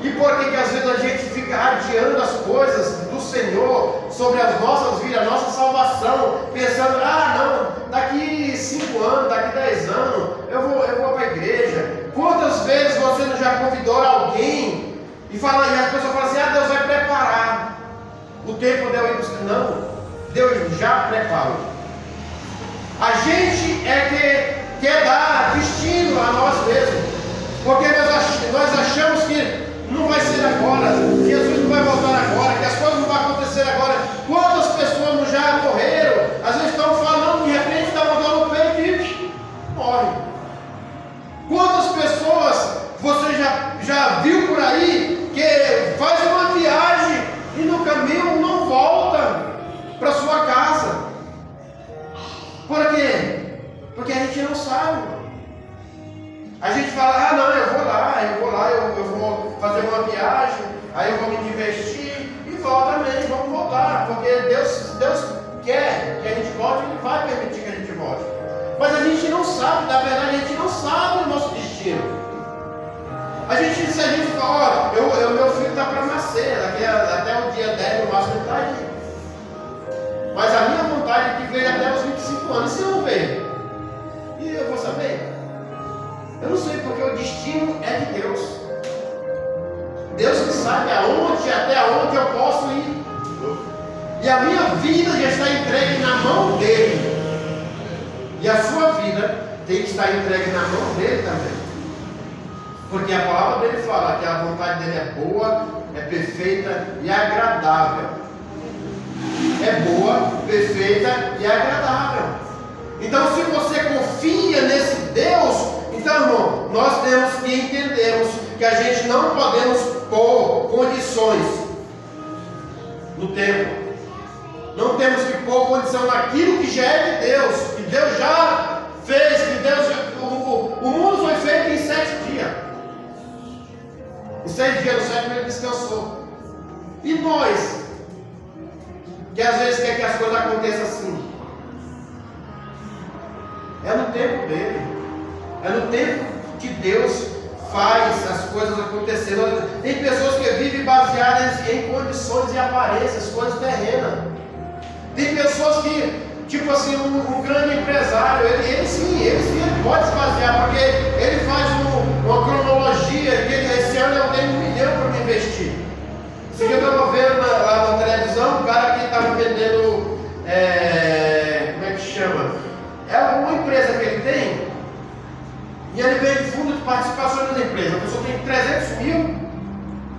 E por que às vezes a gente fica adiando as coisas do Senhor sobre as nossas vidas, a nossa salvação, pensando, não, daqui 5 anos, daqui 10 anos, eu vou para a igreja. Quantas vezes você não já convidou alguém e as pessoas falam assim, Deus vai preparar o tempo de eu ir buscar? Não, Deus já preparou. A gente é que quer dar destino a nós mesmos, porque nós achamos que não vai ser agora, que Jesus não vai voltar agora, que as coisas não vão acontecer agora. Quantas pessoas não já morreram? Às vezes estão falando, de repente está mandando o peito e morre. Quantas pessoas você já viu por aí que faz uma viagem e no caminho não volta para sua casa? Por quê? Porque a gente não sabe. A gente fala, não, eu vou lá, eu vou fazer uma viagem, aí eu vou me divertir e volta também, vamos voltar, porque Deus quer que a gente volte, Ele vai permitir que a gente volte. Mas a gente não sabe, na verdade a gente não sabe o nosso destino. Se a gente fala, meu filho está para nascer, até o dia 10 no máximo ele está aí. Mas a minha vontade é que veio até os 25 anos, se não veio, e eu vou saber? Eu não sei, porque o destino é de Deus. Deus que sabe até onde eu posso ir. E a minha vida já está entregue na mão dele. E a sua vida tem que estar entregue na mão dele também. Porque a palavra dele fala que a vontade dele é boa, é perfeita e agradável. É boa, perfeita e agradável. Então, se você confia nesse Deus, então, irmão, nós temos que entendermos que a gente não podemos pôr condições no tempo. Não temos que pôr condição naquilo que já é de Deus, que Deus já fez, o mundo foi feito em 7 dias. Em 6 dias, no 7º ele descansou. E nós, que às vezes quer que as coisas aconteçam assim, é no tempo dele. É no tempo que Deus faz as coisas acontecerem. Tem pessoas que vivem baseadas em condições e aparências, coisas terrenas. Tem pessoas que, tipo assim, um grande empresário, ele pode se basear, porque ele faz uma cronologia, que esse ano eu tenho 1 milhão para me investir. Esse dia eu estava vendo lá na televisão, um cara que estava vendendo, como é que chama? É uma empresa que ele tem. E ele vende fundo de participação das empresas. A pessoa tem 300 mil,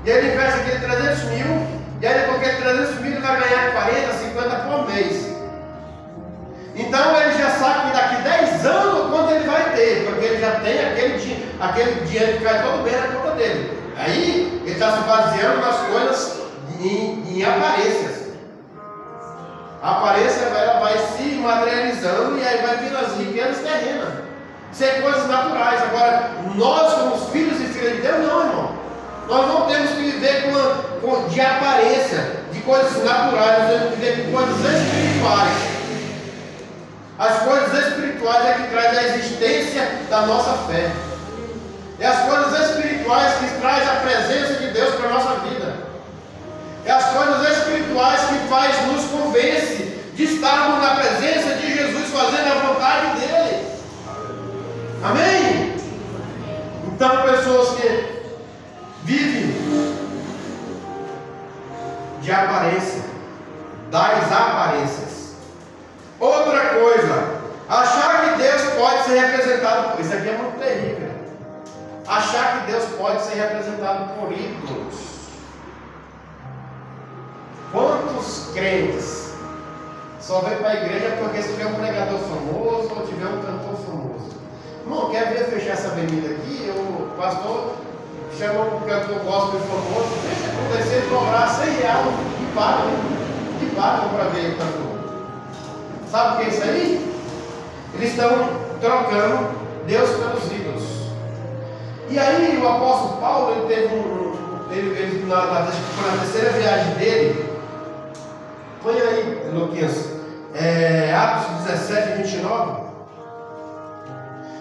e ele investe aquele 300 mil, e aí com aquele 300 mil ele vai ganhar 40, 50 por mês. Então ele já sabe que daqui 10 anos quanto ele vai ter, porque ele já tem aquele dinheiro que cai todo mês na conta dele. Aí ele está se baseando nas coisas em aparências. A aparência ela vai se materializando e aí vai vir as riquezas terrenas. Ser coisas naturais. Agora, nós como filhos e filhas de Deus, não, irmão. Nós não temos que viver de aparência, de coisas naturais, nós temos que viver com coisas espirituais. As coisas espirituais é que traz a existência da nossa fé. É as coisas espirituais que traz a presença de Deus para a nossa vida. É as coisas espirituais que nos convence de estarmos na presença de Jesus, fazendo a vontade dele. Amém? Então, pessoas que vivem de aparência, das aparências, Outra coisa, achar que Deus pode ser representado por... Isso aqui é muito terrível. Achar que Deus pode ser representado por ídolos. Quantos crentes só vem para a igreja porque se tiver um pregador famoso ou tiver um cantor famoso? Irmão, quer ver fechar essa avenida aqui? O pastor chama um cantor gospel famoso, deixa acontecer, cobrar R$100 e pagam para ver o cantor. Sabe o que é isso aí? Eles estão trocando Deus pelos ídolos. E aí o apóstolo Paulo, ele teve na terceira viagem dele, põe aí, Luquinhas, Atos 17, 29.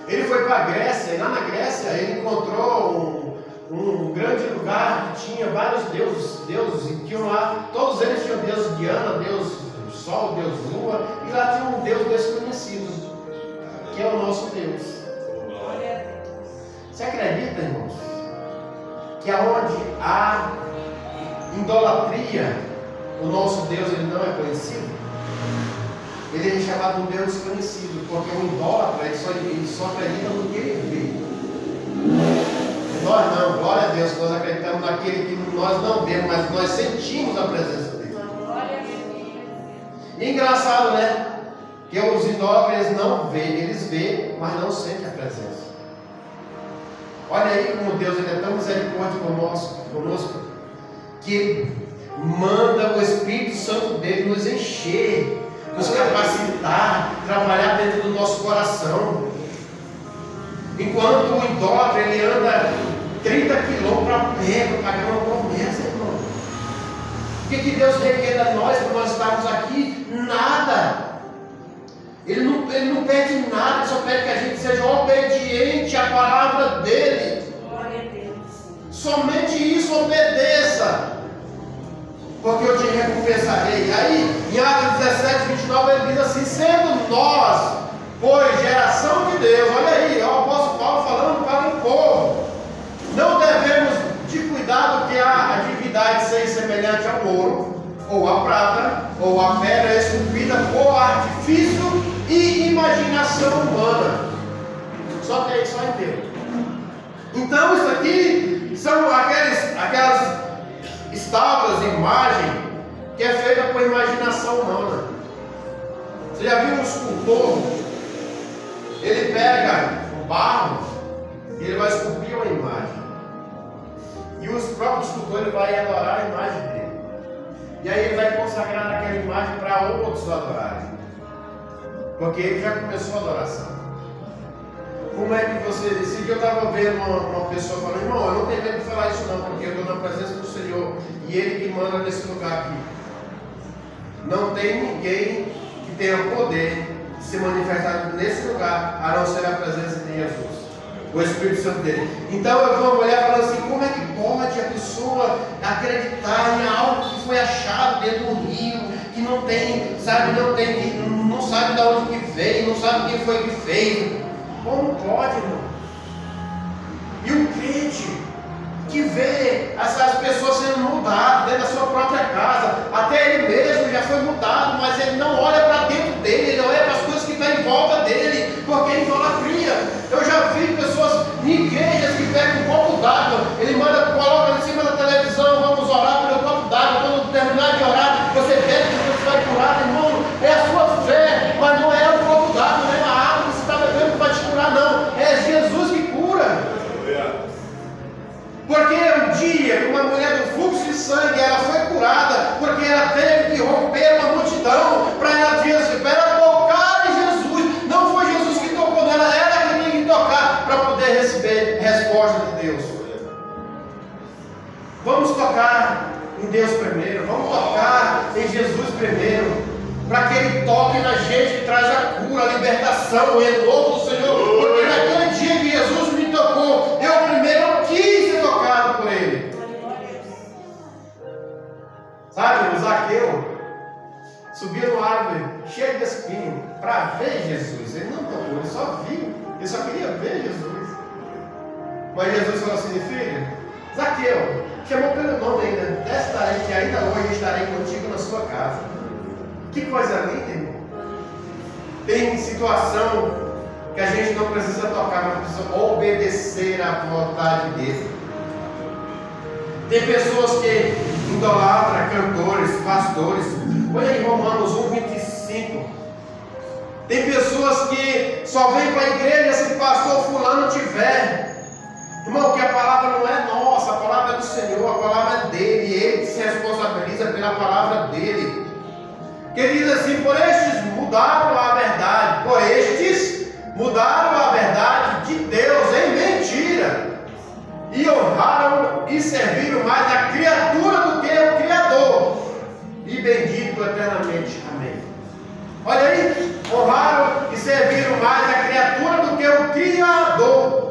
Ele foi para a Grécia, e lá na Grécia ele encontrou um grande lugar que tinha vários deuses, e tinham lá, todos eles tinham Deus Diana, Deus Sol, Deus Lua, e lá tinha um Deus desconhecido, que é o nosso Deus. Você acredita, irmãos, que aonde há idolatria, o nosso Deus ele não é conhecido? Ele é chamado de Deus desconhecido, porque o idólatra ele só acredita no que ele vê. Nós não, glória a Deus, nós acreditamos naquele que nós não vemos, mas nós sentimos a presença dele. E engraçado, né? Que os idólatras eles não veem, eles veem, mas não sentem a presença. Olha aí como Deus ele é tão misericordioso conosco, que Ele manda o Espírito Santo dele nos encher, nos capacitar, trabalhar dentro do nosso coração. Enquanto o idólatra ele anda 30 quilômetros a pé para pagar uma promessa, irmão. O que Deus requer de nós para nós estarmos aqui? Nada. Ele não pede nada, ele só pede que a gente seja obediente à palavra dele. Glória a Deus. Somente isso, obedeça, porque eu te recompensarei. Aí, em Atos 17, 29, ele diz assim: sendo nós, pois, geração de Deus, olha aí, é o apóstolo Paulo falando para o povo, não devemos de cuidar do que a divindade seja semelhante ao ouro, ou a prata, ou a pedra esculpida por artifício e imaginação humana. Só tem só em Deus. Então isso aqui são aquelas estátuas, imagem que é feita por imaginação humana. Você já viu um escultor? Ele pega o barro e ele vai esculpir uma imagem. E o próprio escultor ele vai adorar a imagem dele. E aí ele vai consagrar aquela imagem para outros adorarem. Porque ele já começou a adoração. Como é que você... Esse dia eu estava vendo uma pessoa falando: irmão, eu não tenho medo de falar isso não, porque eu estou na presença do Senhor e Ele que manda nesse lugar aqui. Não tem ninguém que tenha poder de se manifestar nesse lugar, a não ser a presença de Jesus, o Espírito Santo dele. Então eu vi uma mulher falando assim: como é que pode a pessoa acreditar em algo que foi achado dentro do rio, que não tem, sabe, não sabe de onde que veio, não sabe quem foi que fez? Como pode, irmão? E o crente que vê essas pessoas sendo mudadas dentro da sua própria casa, até ele mesmo já foi mudado, mas ele não olha para dentro dele, ele olha para as coisas que estão em volta dele, porque é idolatria. Eu já vi pessoas em igrejas que pegam um copo d'água, ele coloca em cima da televisão: vamos orar pelo copo d'água, quando terminar de orar, você bebe que você vai curar, irmão. É a sua fé, mas não é o copo d'água, não é a água que você está bebendo que vai te curar, não. É Jesus que cura. Porque um dia uma mulher do fluxo de sangue, ela foi curada, porque ela teve que romper uma multidão para ela tocar em Jesus. Não foi Jesus que tocou nela, ela que tinha que tocar para poder receber resposta de Deus. Vamos tocar em Deus primeiro, vamos tocar em Jesus primeiro, para que Ele toque na gente e traz a cura, a libertação, o renovo do Senhor. Porque naquele dia que Jesus me tocou, eu primeiro quis ser tocado por Ele. Sabe, o Zaqueu subiu no árvore cheio de espinho para ver Jesus. Ele não tocou, ele só viu, ele só queria ver Jesus. Mas Jesus falou assim: filho, Zaqueu, chamou pelo nome ainda: desce daí, que ainda hoje estarei contigo na sua casa. Que coisa linda, irmão. Tem situação que a gente não precisa tocar, mas precisa obedecer à vontade dele. Tem pessoas que idolatram cantores, pastores. Olha aí Romanos 1:25. Tem pessoas que só vêm para a igreja se o pastor fulano tiver. Irmão, que a palavra não é nossa, a palavra é do Senhor, a palavra é dele, ele se responsabiliza pela palavra dele. Que ele diz assim: por estes mudaram a verdade, por estes mudaram a verdade de Deus em mentira, e honraram e serviram mais a criatura do que o Criador, e bendito eternamente. Amém. Olha aí, honraram e serviram mais a criatura do que o Criador.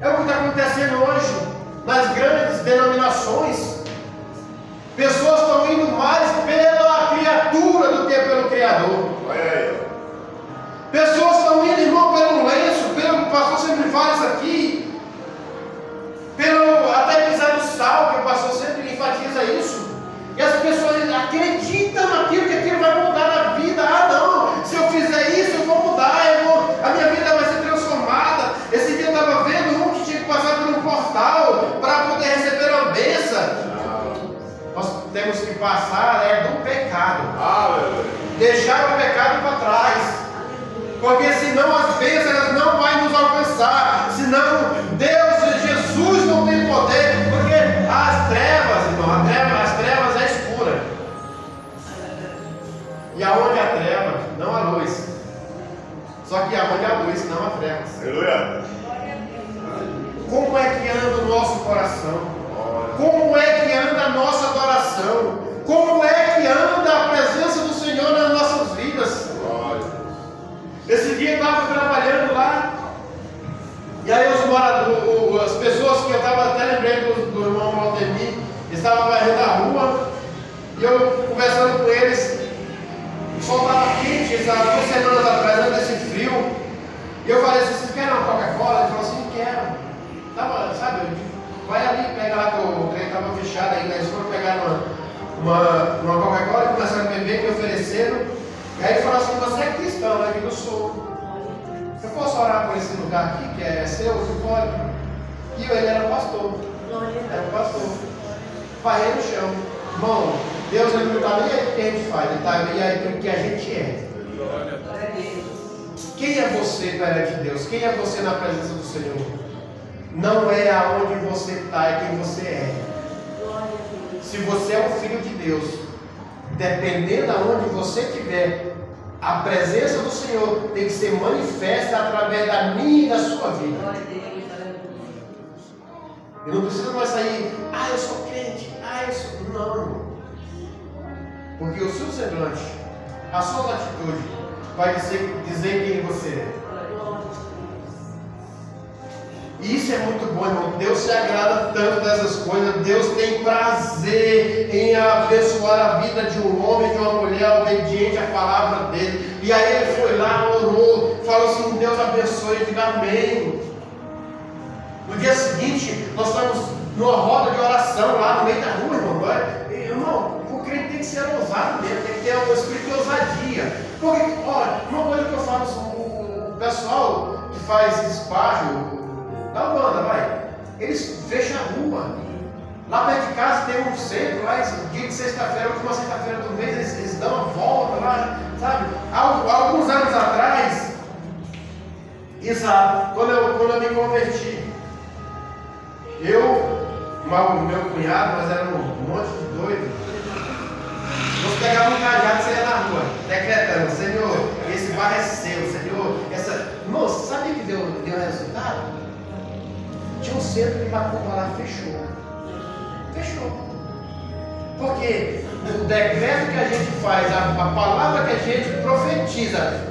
É o que está acontecendo hoje nas grandes denominações. Pessoas estão indo mais pela criatura do que pelo Criador. Pessoas estão indo, irmão, pelo lenço, pelo, o pastor sempre fala isso aqui, pelo até pisar no sal, que o pastor sempre enfatiza isso. E as pessoas acreditam naquilo, que aquilo vai mudar na vida. Ah, não, se eu fizer isso eu vou mudar, a minha vida vai ser transformada. Esse dia eu estava vendo um que tinha que passar por um portal para poder receber uma bênção. Nós temos que passar do pecado. Deixar o pecado para trás. Porque senão as bênçãos não vão nos alcançar. Senão Deus, Jesus não tem poder. Porque as trevas, irmão, as trevas é escura. E aonde há treva, não há luz. Só que aonde há luz, não há trevas. Aleluia. Como é que anda o nosso coração? Como é que anda a nossa adoração? Como é que anda a presença do Senhor nas nossas vidas? Esse dia eu estava trabalhando lá, e aí as pessoas que eu estava, até lembrei do irmão Valdemir, estavam varrendo a rua, e eu conversando com eles, o sol estava quente, sabe, 2 semanas atrás, antes desse frio, e eu falei assim: vocês querem uma Coca-Cola? Ele falou assim: quero. Tava, sabe, vai ali, pega lá que o trem estava fechado ainda, eles foram pegar uma Coca-Cola e começaram a beber, me ofereceram. E aí ele falou assim: você é cristão, né? Eu sou. Eu posso orar por esse lugar aqui, que é seu? Você pode? E ele era pastor. Era pastor. Parei no chão. Irmão, Deus ele não está nem aí o que a gente faz, ele está aí o que a gente é. Quem é você perante Deus? Quem é você na presença do Senhor? Não é aonde você está, é quem você é. Se você é um filho de Deus, dependendo aonde você estiver, a presença do Senhor tem que ser manifesta através da minha e da sua vida. E não precisa mais sair: ah, eu sou crente, ah, eu sou... Não. Porque o seu semblante, a sua atitude, vai dizer quem você é. E isso é muito bom, irmão. Deus se agrada tanto dessas coisas. Deus tem prazer em abençoar a vida de um homem, de uma mulher obediente à palavra dele. E aí ele foi lá, orou, falou assim: Deus abençoe, diga amém. No dia seguinte, nós estamos numa roda de oração lá no meio da rua, irmão. Irmão, o crente tem que ser ousado mesmo, tem que ter um espírito de ousadia. Porque, olha, uma coisa que eu falo, o pessoal que faz despacho, da banda, vai, eles fecham a rua. Lá perto de casa tem um centro, lá, dia de sexta-feira, última sexta-feira do mês, eles dão uma volta lá, sabe? Há alguns anos atrás, Isa, quando eu me converti, o meu cunhado, nós éramos um monte de doido. Nós pegávamos um cajado e saía na rua, decretando: Senhor, esse bar é seu, Senhor, essa... Moço, sabe o que deu resultado? Tinha um centro de macumba lá, fechou. Porque o decreto que a gente faz, a palavra que a gente profetiza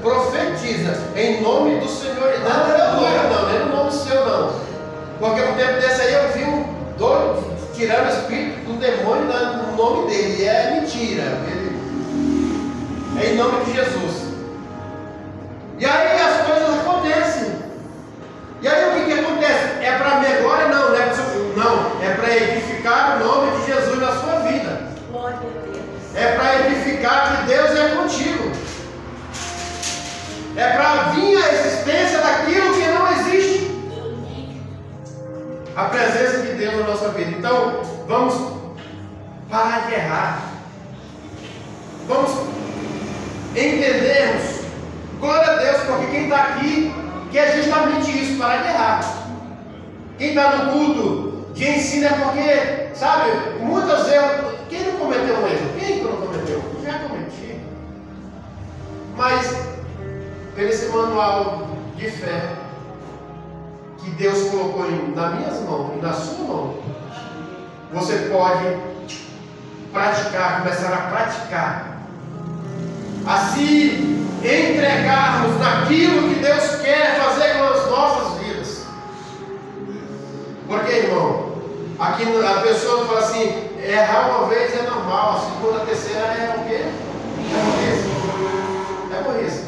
em nome do Senhor, não é no nome seu não. Porque no tempo desse aí eu vi um doido tirando o espírito do demônio no nome dele, e é mentira. É em nome de Jesus. E aí as coisas acontecem. E aí o que acontece? É para minha glória? Não, não é para edificar o nome de Jesus na sua vida. É para edificar que Deus é contigo. É para vir a existência daquilo que não existe. A presença de Deus na nossa vida. Então, vamos parar de errar. Vamos entendermos. Glória a Deus, porque quem está aqui quer justamente isso, parar de errar. Quem está no culto de ensino é porque, sabe, muitas vezes, quem não cometeu um erro? Quem não cometeu? Já cometi. Mas, pelo esse manual de fé que Deus colocou nas minhas mãos e na sua mão, você pode praticar, começar a praticar, a se entregarmos naquilo que Deus quer fazer com as nossas vidas. Porque, irmão, aqui a pessoa fala assim, errar uma vez é normal, a segunda, a terceira é o quê? É burrice.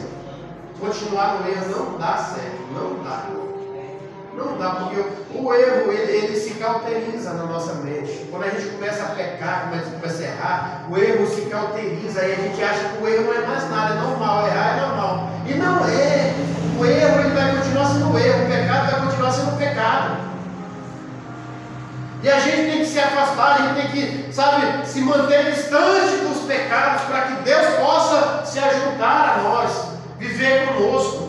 Continuar no erro não dá certo, não dá. Não dá, porque o erro, ele se cauteriza na nossa mente. Quando a gente começa a pecar, começa a errar, o erro se cauteriza e a gente acha que o erro não é mais nada, é normal, errar é normal. E não é. O erro, ele vai continuar sendo erro, o pecado vai continuar sendo pecado. E a gente tem que se afastar, a gente tem que, sabe, se manter distante dos pecados para que Deus possa se ajuntar a nós, viver conosco.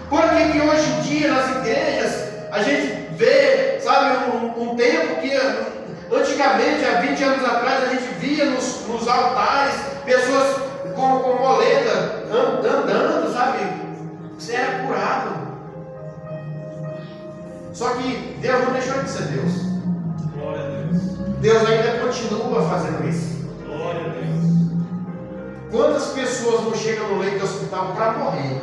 Por que hoje em dia nas igrejas a gente vê, sabe, um tempo que antigamente, há 20 anos atrás, a gente via nos altares pessoas com moleta andando, sabe? Você era curado. Só que Deus não deixou de ser Deus. Glória a Deus. Deus ainda continua fazendo isso. Glória a Deus. Quantas pessoas não chegam no leito do hospital para morrer?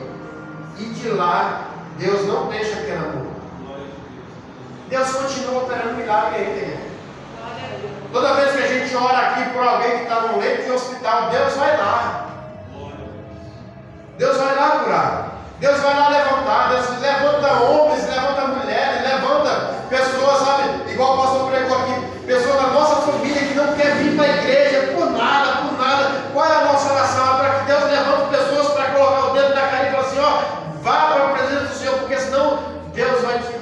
E de lá, Deus não deixa que ela morra. Deus continua operando milagre aí. Toda vez que a gente ora aqui por alguém que está no leito de hospital, Deus vai lá. Deus vai lá curar. Deus vai lá levantar. Deus levanta homens, levanta mulheres, levanta pessoas, sabe? Igual o pastor pregou aqui. Pessoas da nossa família que não quer vir para a igreja por nada, por nada. Qual é a nossa oração? É para que Deus levante pessoas para colocar o dedo na cara e falar assim, ó. Vá para a presença do Senhor, porque senão Deus vai te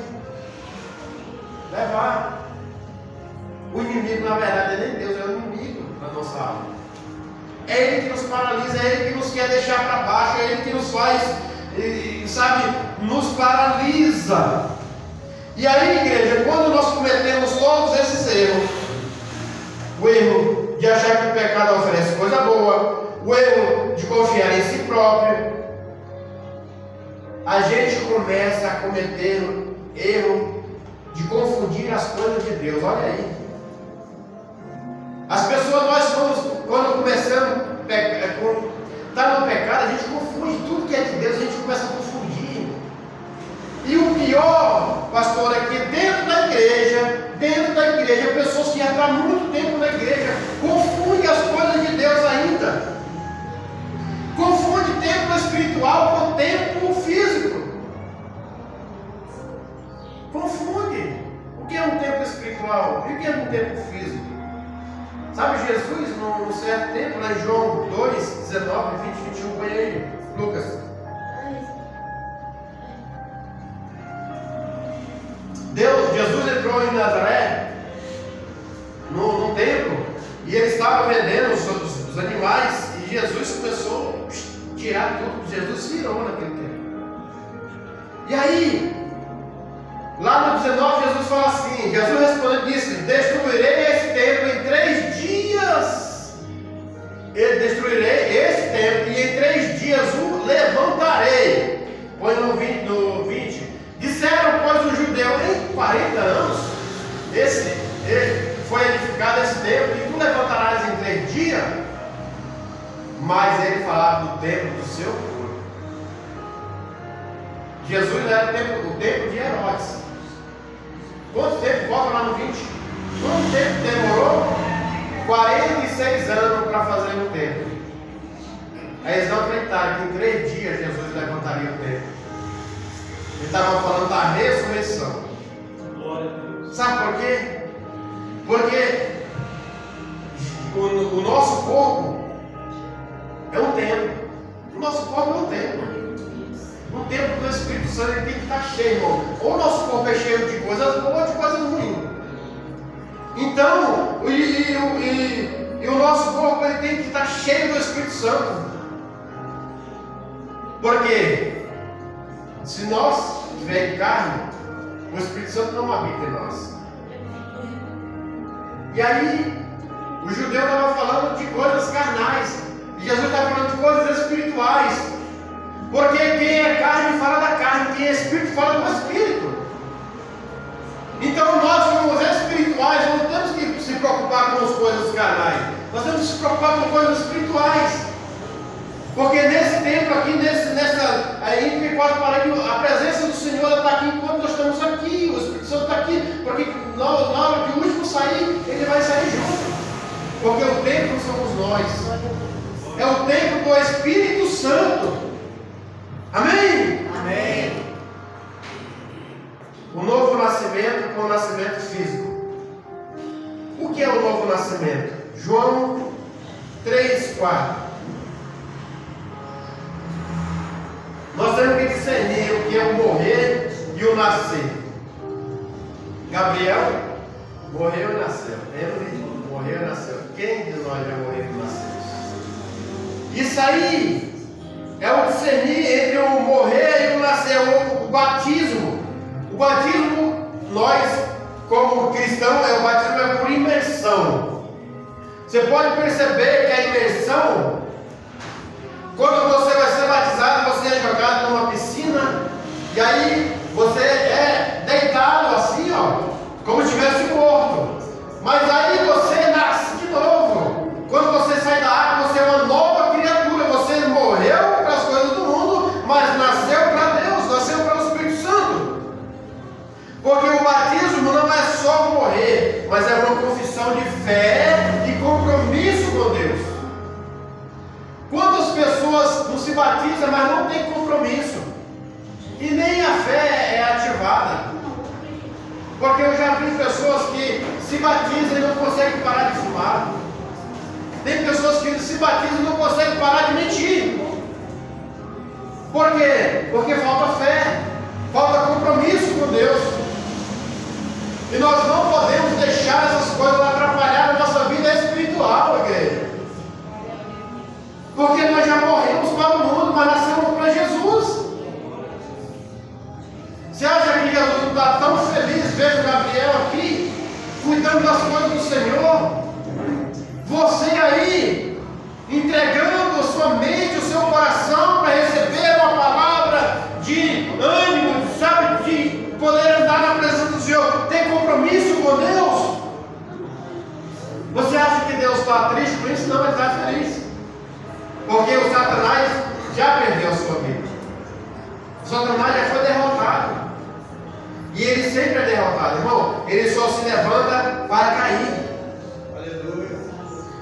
levar. O inimigo, na verdade, é nem Deus, é o inimigo da nossa alma. É Ele que nos paralisa, é Ele que nos quer deixar para baixo, é Ele que nos faz, sabe, nos paralisa. E aí, igreja, quando nós cometemos todos esses erros, o erro de achar que o pecado oferece coisa boa, o erro de confiar em si próprio, a gente começa a cometer erro de confundir as coisas de Deus. Olha aí. As pessoas, quando começamos a estar no pecado, a gente confunde tudo que é de Deus, a gente começa a confundir. E o pior, pastor, é que dentro da igreja, pessoas que já estão há muito tempo na igreja, confundem as coisas de Deus ainda. Confunde tempo espiritual com tempo físico. Confunde. O que é um tempo espiritual? E o que é um tempo físico? Sabe, Jesus, num certo tempo, lá em João 2, 19, 20, 21, põe aí, Lucas. Jesus entrou em Nazaré, no templo, e ele estava vendendo os animais, e Jesus começou a tirar tudo. Jesus virou naquele tempo. E aí, lá no 19, Jesus fala assim, Jesus respondeu e disse, destruirei esse templo em 3 dias. Eu destruirei esse templo e em 3 dias o levantarei. Põe no 20. Disseram, pois, o judeu, em 40 anos, foi edificado esse templo e tu levantarás em 3 dias. Mas ele falava do templo do seu corpo. Jesus era o templo de Herodes. Quanto tempo? Volta lá no 20. Quanto tempo demorou? 46 anos para fazer o templo. Aí eles não acreditaram que em 3 dias Jesus levantaria o templo. Ele estava falando da ressurreição. Glória a Deus. Sabe por quê? Porque o nosso corpo é um templo. O nosso corpo é um templo. O templo do Espírito Santo ele tem que estar cheio, irmão. Ou o nosso corpo é cheio de coisas boas ou de coisas ruins. Então, e o nosso corpo ele tem que estar cheio do Espírito Santo. Porque se nós tivermos carne, o Espírito Santo não habita em nós. E aí, o judeu estava falando de coisas carnais. E Jesus está falando de coisas espirituais. Porque quem é carne fala da carne, quem é espírito fala do espírito. Então nós, como espirituais, não temos que se preocupar com as coisas carnais. Nós temos que se preocupar com coisas espirituais. Porque nesse tempo aqui, nessa entre quatro paredes, a presença do Senhor está aqui enquanto nós estamos aqui. O Espírito Santo está aqui. Porque na hora que o último sair, ele vai sair junto. Porque o templo somos nós. É o templo do Espírito Santo. Amém? Amém. O novo nascimento com o nascimento físico. O que é o novo nascimento? João 3,4. Nós temos que discernir o que é o morrer e o nascer. Gabriel morreu e nasceu. Ele morreu e nasceu. Quem de nós já morreu e nasceu? Isso aí é o discernir entre o morrer e o nascer, o batismo. O batismo, nós, como cristãos, o batismo é por imersão. Você pode perceber que a imersão, quando você vai ser batizado, você é jogado numa piscina, e aí você é deitado assim, ó, como se estivesse morto. Mas aí você nasce de novo. Quando você sai da água, você é uma nova criatura. Você morreu para as coisas do mundo, mas nasceu para Deus, nasceu para o Espírito Santo. Porque o batismo não é só morrer, mas é uma confissão de fé e compromisso com Deus. Quantas pessoas não se batizam, mas não têm compromisso? E nem a fé é ativada. Porque eu já vi pessoas que se batizam e não conseguem parar de fumar. Tem pessoas que se batizam e não conseguem parar de mentir. Por quê? Porque falta fé, falta compromisso com Deus. E nós não podemos deixar essas coisas atrapalhar a nossa vida espiritual, igreja. Porque nós já morremos para o mundo, mas nascemos para Jesus. Você acha que Jesus não está tão feliz? Veja o Gabriel aqui, cuidando das coisas do Senhor. Você aí, entregando a sua mente, o seu coração para receber uma palavra de ânimo, sabe, de poder andar na presença do Senhor, ter compromisso com Deus. Você acha que Deus está triste com isso? Não, Ele está feliz. Porque o Satanás já perdeu a sua vida. O Satanás já foi derrotado. E ele sempre é derrotado, irmão. Ele só se levanta para cair. Aleluia.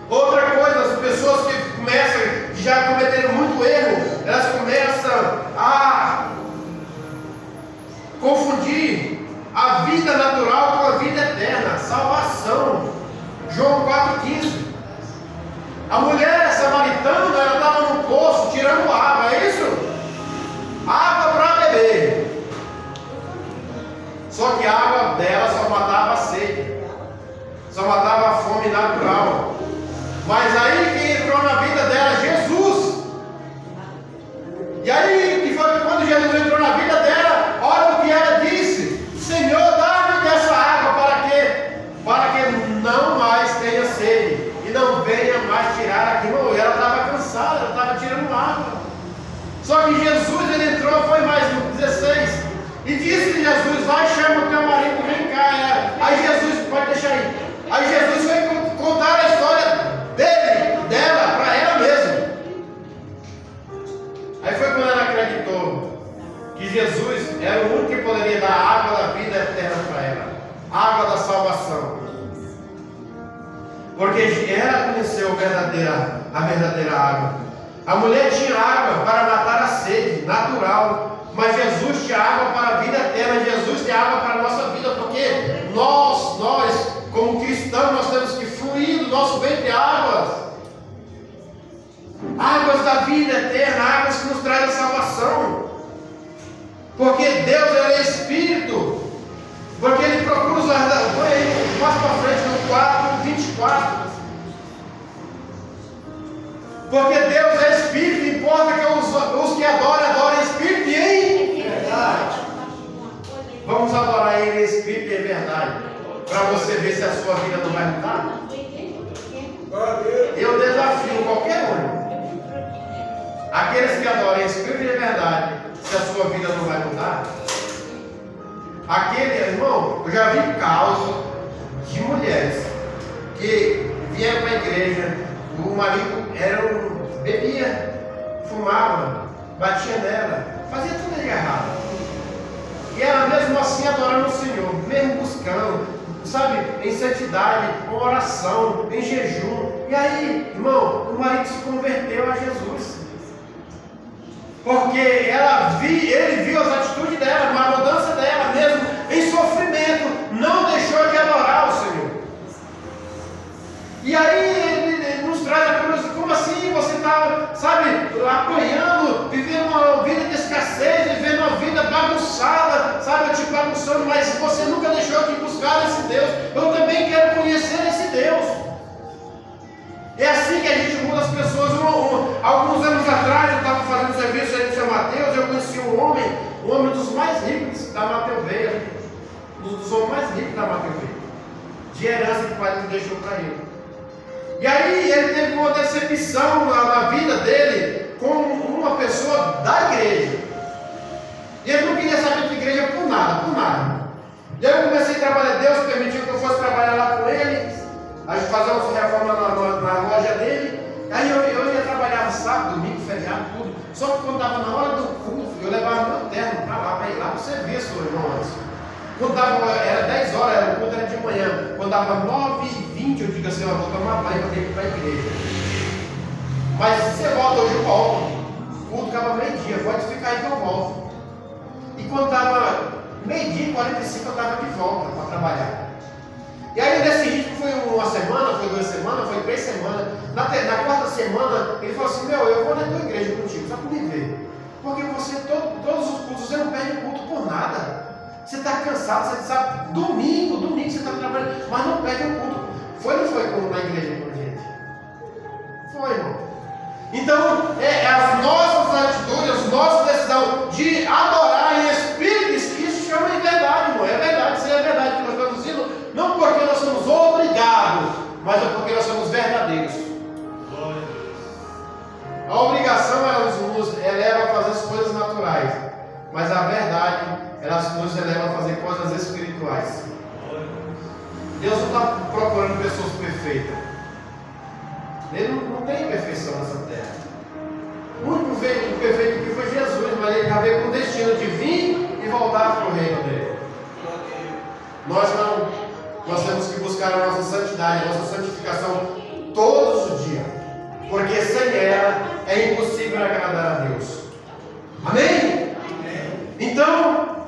Outra coisa, as pessoas que começam, que já cometeram muito erro, elas começam a confundir a vida natural com a vida eterna, salvação. João 4,15. A mulher samaritana, ela estava no poço tirando água, é isso? Água para beber. Só que a água dela só matava a sede, só matava a fome natural. Mas aí quem entrou na vida dela? Jesus. E aí que foi quando Jesus entrou na vida dela, olha o que ela disse: Senhor, dá-me dessa água para que não mais tenha sede e não venha mais tirar aqui. Não, ela estava cansada, ela estava tirando água. Só que Jesus, ele entrou, foi mais no 16, e disse Jesus: vai, chama o teu marido, vem cá. Aí Jesus, pode deixar aí. Aí Jesus foi contar a história dela, para ela mesma. Aí foi quando ela acreditou que Jesus era o único que poderia dar a água da vida eterna para ela, a água da salvação. Porque ela conheceu a verdadeira água. A mulher tinha água para matar a sede natural, mas Jesus tinha água para a vida eterna. Jesus tem água para a nossa vida, porque nós como cristãos, nós temos que fluir do nosso ventre águas da vida eterna, águas que nos trazem a salvação. Porque Deus ele é Espírito. Porque Ele procura os verdadeiros. Põe aí, passa para frente no 4:24. Porque Deus é Espírito, importa que os que adoram, adorem Espírito e em verdade. Vamos adorar Ele em Espírito e em verdade. Para você ver se a sua vida não vai mudar. Eu desafio qualquer um. Aqueles que adoram em Espírito e em verdade, se a sua vida não vai mudar. Aquele, irmão, eu já vi casos de mulheres que vieram para a igreja, o marido bebia, fumava, batia nela, fazia tudo de errado. E ela mesmo assim adorando o Senhor, mesmo buscando, sabe, em santidade, em oração, em jejum. E aí, irmão, o marido se converteu a Jesus. Porque ele viu as atitudes dela, a mudança dela mesmo, em sofrimento, não deixou de adorar o Senhor. E aí ele nos traz a curiosidade, como assim você está, sabe, apanhando, vivendo uma vida de escassez, vivendo uma vida bagunçada, sabe, eu te bagunçando, mas você nunca deixou de buscar esse Deus. Eu também quero conhecer esse Deus. É assim que a gente muda as pessoas. Alguns anos atrás eu estava fazendo serviço aí no São Mateus, eu conheci um homem dos mais ricos da Mateus Veia, dos homens mais ricos da Mateus Veia, de herança que o pai deixou para ele. E aí ele teve uma decepção na vida dele com uma pessoa da igreja. E ele não queria saber de igreja por nada. E aí eu comecei a trabalhar, Deus permitiu que eu fosse trabalhar lá com ele. A gente fazia uma reforma na loja dele. Aí eu ia trabalhar sábado, domingo, feriado, tudo. Só que quando estava na hora do culto, eu levava meu terno para ir lá para o serviço, irmão. Quando era 10 horas, o culto era de manhã. Quando dava 9h20, eu digo assim, eu vou tomar banho para ir para a igreja. Mas se você volta, hoje eu volto. O culto acaba meio-dia, pode ficar aí que eu volto. E quando estava meio-dia e 45, eu estava de volta para trabalhar. E aí nesse ritmo foi uma semana, foi 2 semanas, foi 3 semanas. Na 4ª semana, ele falou assim, eu vou na tua igreja contigo, só para me ver. Porque você, todos os cultos, você não perde culto por nada. Você está cansado, você sabe, domingo você está trabalhando, mas não perde um culto. Foi ou não foi como na igreja com a gente? Foi, irmão. Então, as nossas atitudes, as nossas decisões de adorar em espírito, isso chama de verdade, irmão. É verdade, isso é verdade que nós estamos dizendo. Não porque nós somos obrigados, mas é porque nós somos verdadeiros. A obrigação ela nos eleva a fazer as coisas naturais, mas a verdade ela nos eleva a fazer coisas espirituais. Deus não está procurando pessoas perfeitas. Ele não tem perfeição nessa terra. O único perfeito que foi Jesus, mas ele já veio com o destino de vir e voltar para o reino dele. Nós não. Nós temos que buscar a nossa santidade, a nossa santificação todos os dias. Porque sem ela é impossível agradar a Deus. Amém? Então,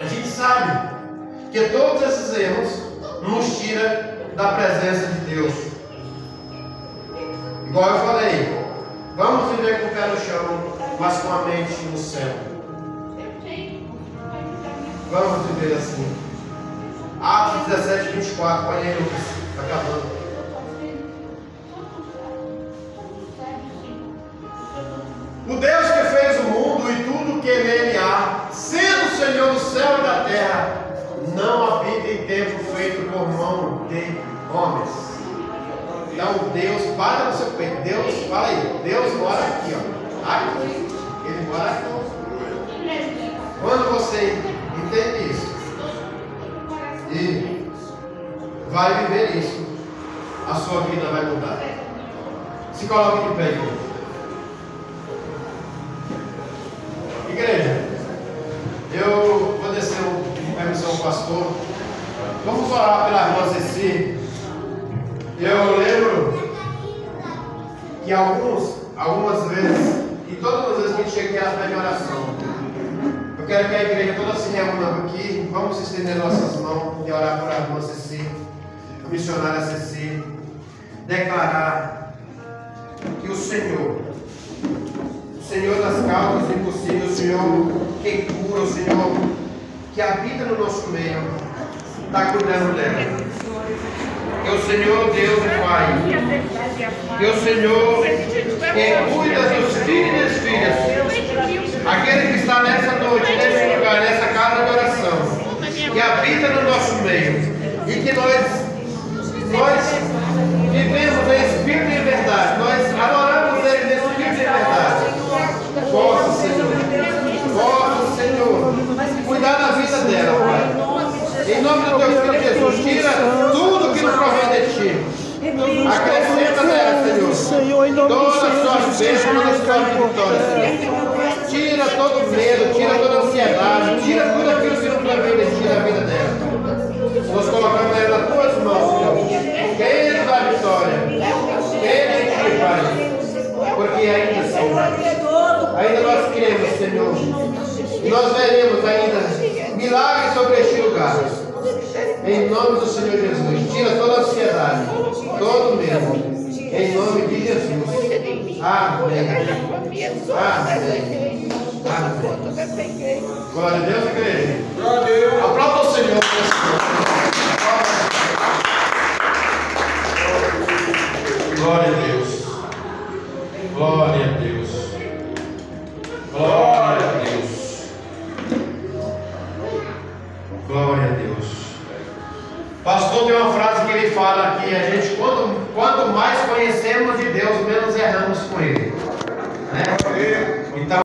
a gente sabe que todos esses erros nos tiram da presença de Deus. Igual eu falei, vamos viver com o pé no chão, mas com a mente no céu. Vamos viver assim. Atos 17:24, põe aí, Lucas, está acabando. O Deus que fez o mundo e tudo que nele há, sendo Senhor do céu e da terra, não habita em templo feito por mão de homens. Então Deus, para no seu peito, Deus, fala aí, Deus mora aqui, ó. Aqui. Ele mora aqui. Quando você entende isso e vai viver isso, a sua vida vai mudar. Se coloque de pé, igreja. Igreja, eu vou descer de permissão ao pastor. Vamos orar pela irmã Ceci. Eu lembro que algumas vezes, e todas as vezes que a gente chega aqui, ela pede oração. Eu quero que a igreja toda se reúna aqui. Vamos estender nossas mãos e orar por a irmã Ceci, a missionária Ceci. Declarar que o Senhor Senhor das causas impossíveis, o Senhor que cura, o Senhor que habita no nosso meio, está cuidando dela. Que o Senhor Deus e Pai, que o Senhor que cuida dos filhos e das filhas, aquele que está nessa noite, nesse lugar, nessa casa de oração, que habita no nosso meio, e que nós vivemos em espírito e verdade, nós adoramos Ele em espírito e verdade. Possa, Senhor, cuidar da vida dela, Pai. Em nome do Teu Filho Jesus, tira tudo que não provém de Ti. Acrescenta nela, Senhor, todas as suas bênçãos, todas as suas vitórias, Senhor. Tira todo medo, tira toda ansiedade, tira tudo aquilo que não provém de Ti na vida dela. Nós colocamos ela nas Tuas mãos, Senhor. Que Ele dá a vitória. Que Ele é Ti, Pai. Porque ainda, Senhor, ainda nós cremos, Senhor. E nós veremos ainda milagres sobre este lugar. Em nome do Senhor Jesus. Tira toda a ansiedade, todo medo. Em nome de Jesus. Amém. Amém. Amém. Glória a Deus, igreja. Glória a Deus. Aplauda o Senhor. Glória a Deus. Glória a Deus. Glória a Deus. Glória a Deus. Pastor tem uma frase que ele fala aqui: a gente, quanto mais conhecemos de Deus, menos erramos com Ele. Né? Então,